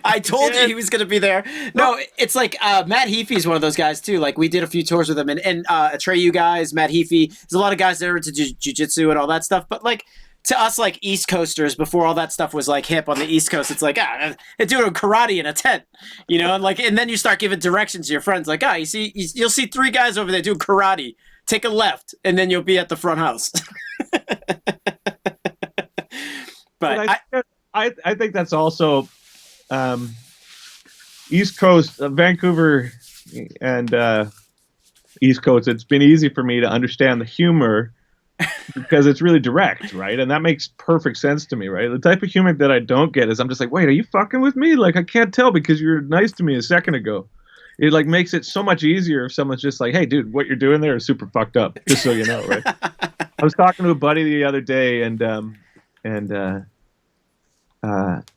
I told you he was going to be there. No, it's like Matt Heafy's one of those guys too. Like we did a few tours with him, and Atreyu guys, Matt Heafy. There's a lot of guys that are into jiu-jitsu and all that stuff. But like to us, like East Coasters, before all that stuff was like hip on the East Coast, it's like they're doing karate in a tent, and then you start giving directions to your friends, like you'll see 3 guys over there doing karate. Take a left, and then you'll be at the front house. But I think that's also. East Coast, Vancouver and East Coast, it's been easy for me to understand the humor because it's really direct, right? And that makes perfect sense to me, right? The type of humor that I don't get is I'm just like, wait, are you fucking with me? Like, I can't tell because you were nice to me a second ago. It like makes it so much easier if someone's just like, hey, dude, what you're doing there is super fucked up, just so you know, right? I was talking to a buddy the other day and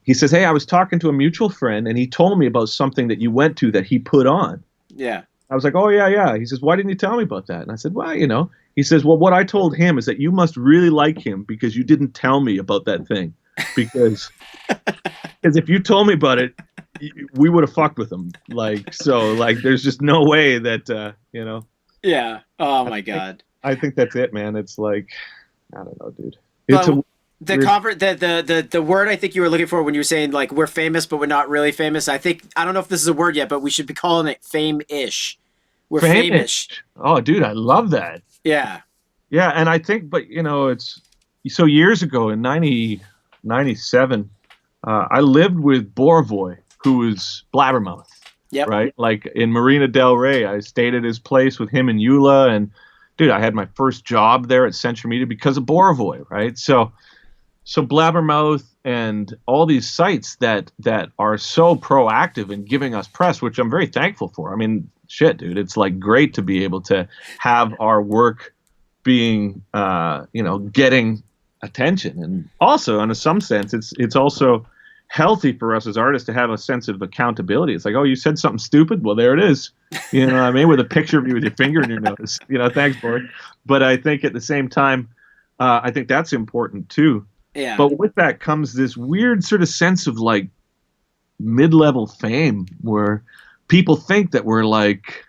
he says, "Hey, I was talking to a mutual friend, and he told me about something that you went to that he put on." Yeah. I was like, "Oh yeah, yeah." He says, "Why didn't you tell me about that?" And I said, "Well, you know." He says, "Well, what I told him is that you must really like him because you didn't tell me about that thing, because if you told me about it, we would have fucked with him. Like so, like there's just no way that you know." Yeah. Oh I my think God. I think that's it, man. It's like I don't know, dude. It's But a the weird. convert the word I think you were looking for when you were saying like we're famous but we're not really famous. I don't know if this is a word yet, but we should be calling it fame-ish. We're Famous. famish. Oh, dude, I love that. Yeah. Yeah, and I think, but you know, it's so years ago in 97, I lived with Borovoy, who was Blabbermouth, Yep. right? Like in Marina Del Rey, I stayed at his place with him and Eula, and dude, I had my first job there at Century Media because of Borovoy, right? So Blabbermouth and all these sites that are so proactive in giving us press, which I'm very thankful for. I mean, shit, dude, it's like great to be able to have our work being, getting attention, and also, in some sense, it's also healthy for us as artists to have a sense of accountability. It's like, oh, you said something stupid, well, there it is. You know what I mean? With a picture of you with your finger in your nose. Thanks, boy. But I think at the same time, I think that's important too. Yeah. But with that comes this weird sort of sense of like mid-level fame where people think that we're like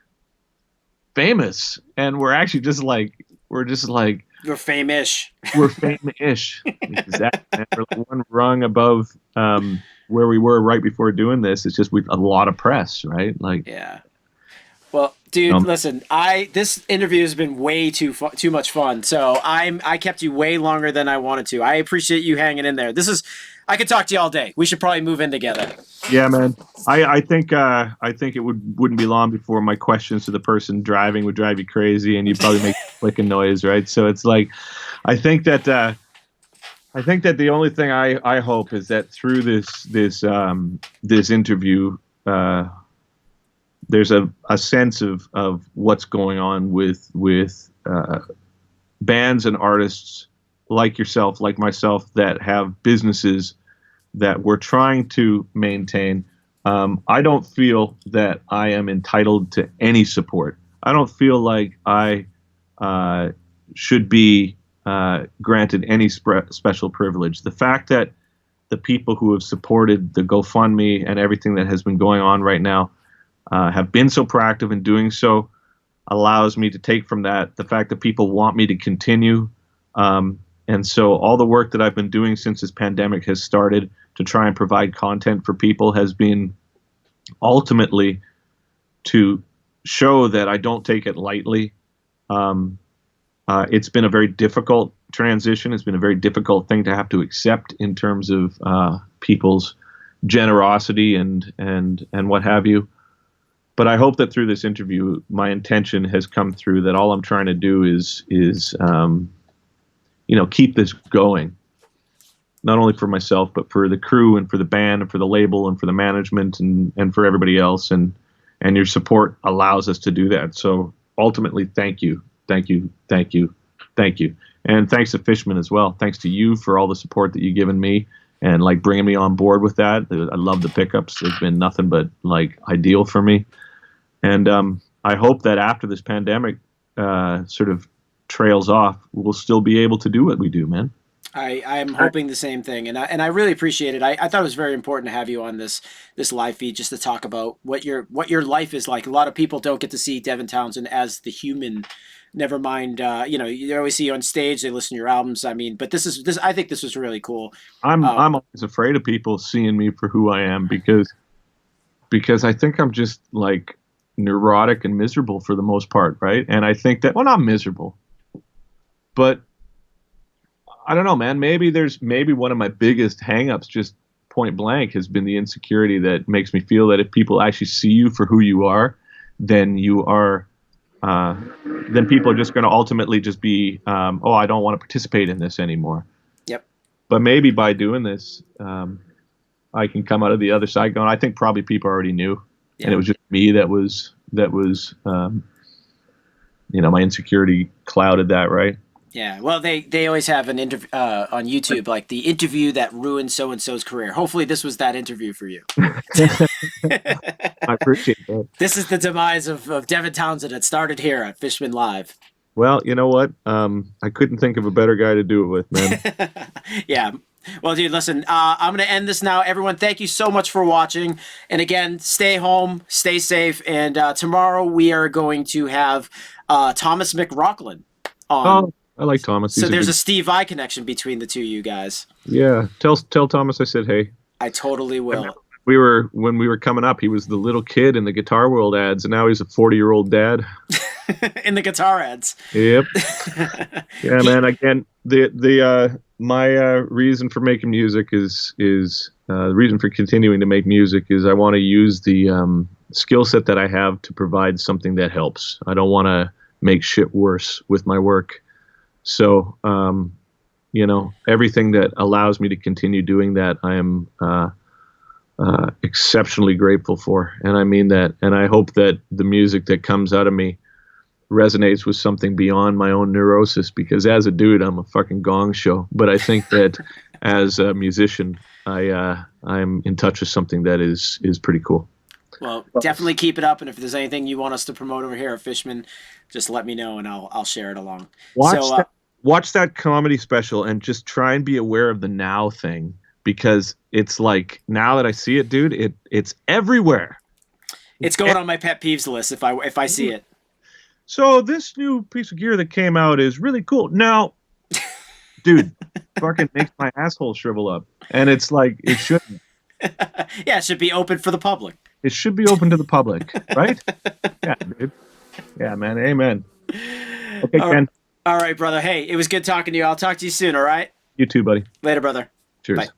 famous and we're just like We're fame-ish. we're fame-ish. Exactly. Man. We're like one rung above where we were right before doing this. It's just with a lot of press, right? Like, Yeah. Well, dude, listen, I this interview has been way too much fun. So I kept you way longer than I wanted to. I appreciate you hanging in there. I could talk to you all day. We should probably move in together. yeah, man. I think it wouldn't be long before my questions to the person driving would drive you crazy, and you'd probably make clicking noise, right? So it's like, I think that the only thing I hope is that through this interview, there's a sense of what's going on with bands and artists like yourself, like myself, that have businesses that we're trying to maintain. I don't feel that I am entitled to any support. I don't feel like I should be granted any special privilege. The fact that the people who have supported the GoFundMe and everything that has been going on right now have been so proactive in doing so allows me to take from that the fact that people want me to continue. And so all the work that I've been doing since this pandemic has started to try and provide content for people has been ultimately to show that I don't take it lightly. It's been a very difficult transition. It's been a very difficult thing to have to accept in terms of people's generosity and what have you. But I hope that through this interview, my intention has come through, that all I'm trying to do is keep this going, not only for myself, but for the crew and for the band and for the label and for the management and for everybody else. And your support allows us to do that. So ultimately, thank you, thank you, thank you, thank you. And thanks to Fishman as well. Thanks to you for all the support that you've given me and like bringing me on board with that. I love the pickups. They've been nothing but like ideal for me. And I hope that after this pandemic sort of trails off, we'll still be able to do what we do, man. I'm hoping the same thing, and I really appreciate it. I thought it was very important to have you on this live feed just to talk about what your life is like. A lot of people don't get to see Devin Townsend as the human. Never mind, you always see you on stage. They listen to your albums. I mean, but this. I think this was really cool. I'm always afraid of people seeing me for who I am because I think I'm just like neurotic and miserable for the most part, right? And I think that, well, not miserable, but I don't know, man. Maybe one of my biggest hangups, just point blank, has been the insecurity that makes me feel that if people actually see you for who you are, then you are, then people are just going to ultimately just be, oh, I don't want to participate in this anymore. Yep. But maybe by doing this, I can come out of the other side going, I think probably people already knew, and it was just me that was, my insecurity clouded that, right? Yeah, well, they always have an interview on YouTube, like the interview that ruined so and so's career. Hopefully, this was that interview for you. I appreciate that. This is the demise of Devin Townsend. It started here at Fishman Live. Well, you know what? I couldn't think of a better guy to do it with, man. Yeah. Well, dude, listen, I'm going to end this now. Everyone, thank you so much for watching. And again, stay home, stay safe. And tomorrow we are going to have Thomas McRockland on. Oh, I like Thomas. So there's good... a Steve Vai connection between the two of you guys. Yeah. Tell Thomas I said hey. I totally will. When we were coming up, he was the little kid in the Guitar World ads, and now he's a 40-year-old dad. In the guitar ads. Yep. Yeah, man. Again, my reason for making music is the reason for continuing to make music is I want to use the skill set that I have to provide something that helps. I don't want to make shit worse with my work. So, everything that allows me to continue doing that, I am exceptionally grateful for. And I mean that. And I hope that the music that comes out of me resonates with something beyond my own neurosis, because as a dude, I'm a fucking gong show. But I think that as a musician, I'm in touch with something that is pretty cool. Well, definitely keep it up. And if there's anything you want us to promote over here at Fishman, just let me know and I'll share it along. Watch that comedy special and just try and be aware of the now thing, because it's like, now that I see it, dude, it's everywhere. It's going on my pet peeves list if I see it. So this new piece of gear that came out is really cool. Now, dude, fucking makes my asshole shrivel up. And it's like, it shouldn't. Yeah, it should be open for the public. It should be open to the public, right? Yeah, dude. Yeah, man. Amen. Okay, Ken. All right, brother. Hey, it was good talking to you. I'll talk to you soon, all right? You too, buddy. Later, brother. Cheers. Bye.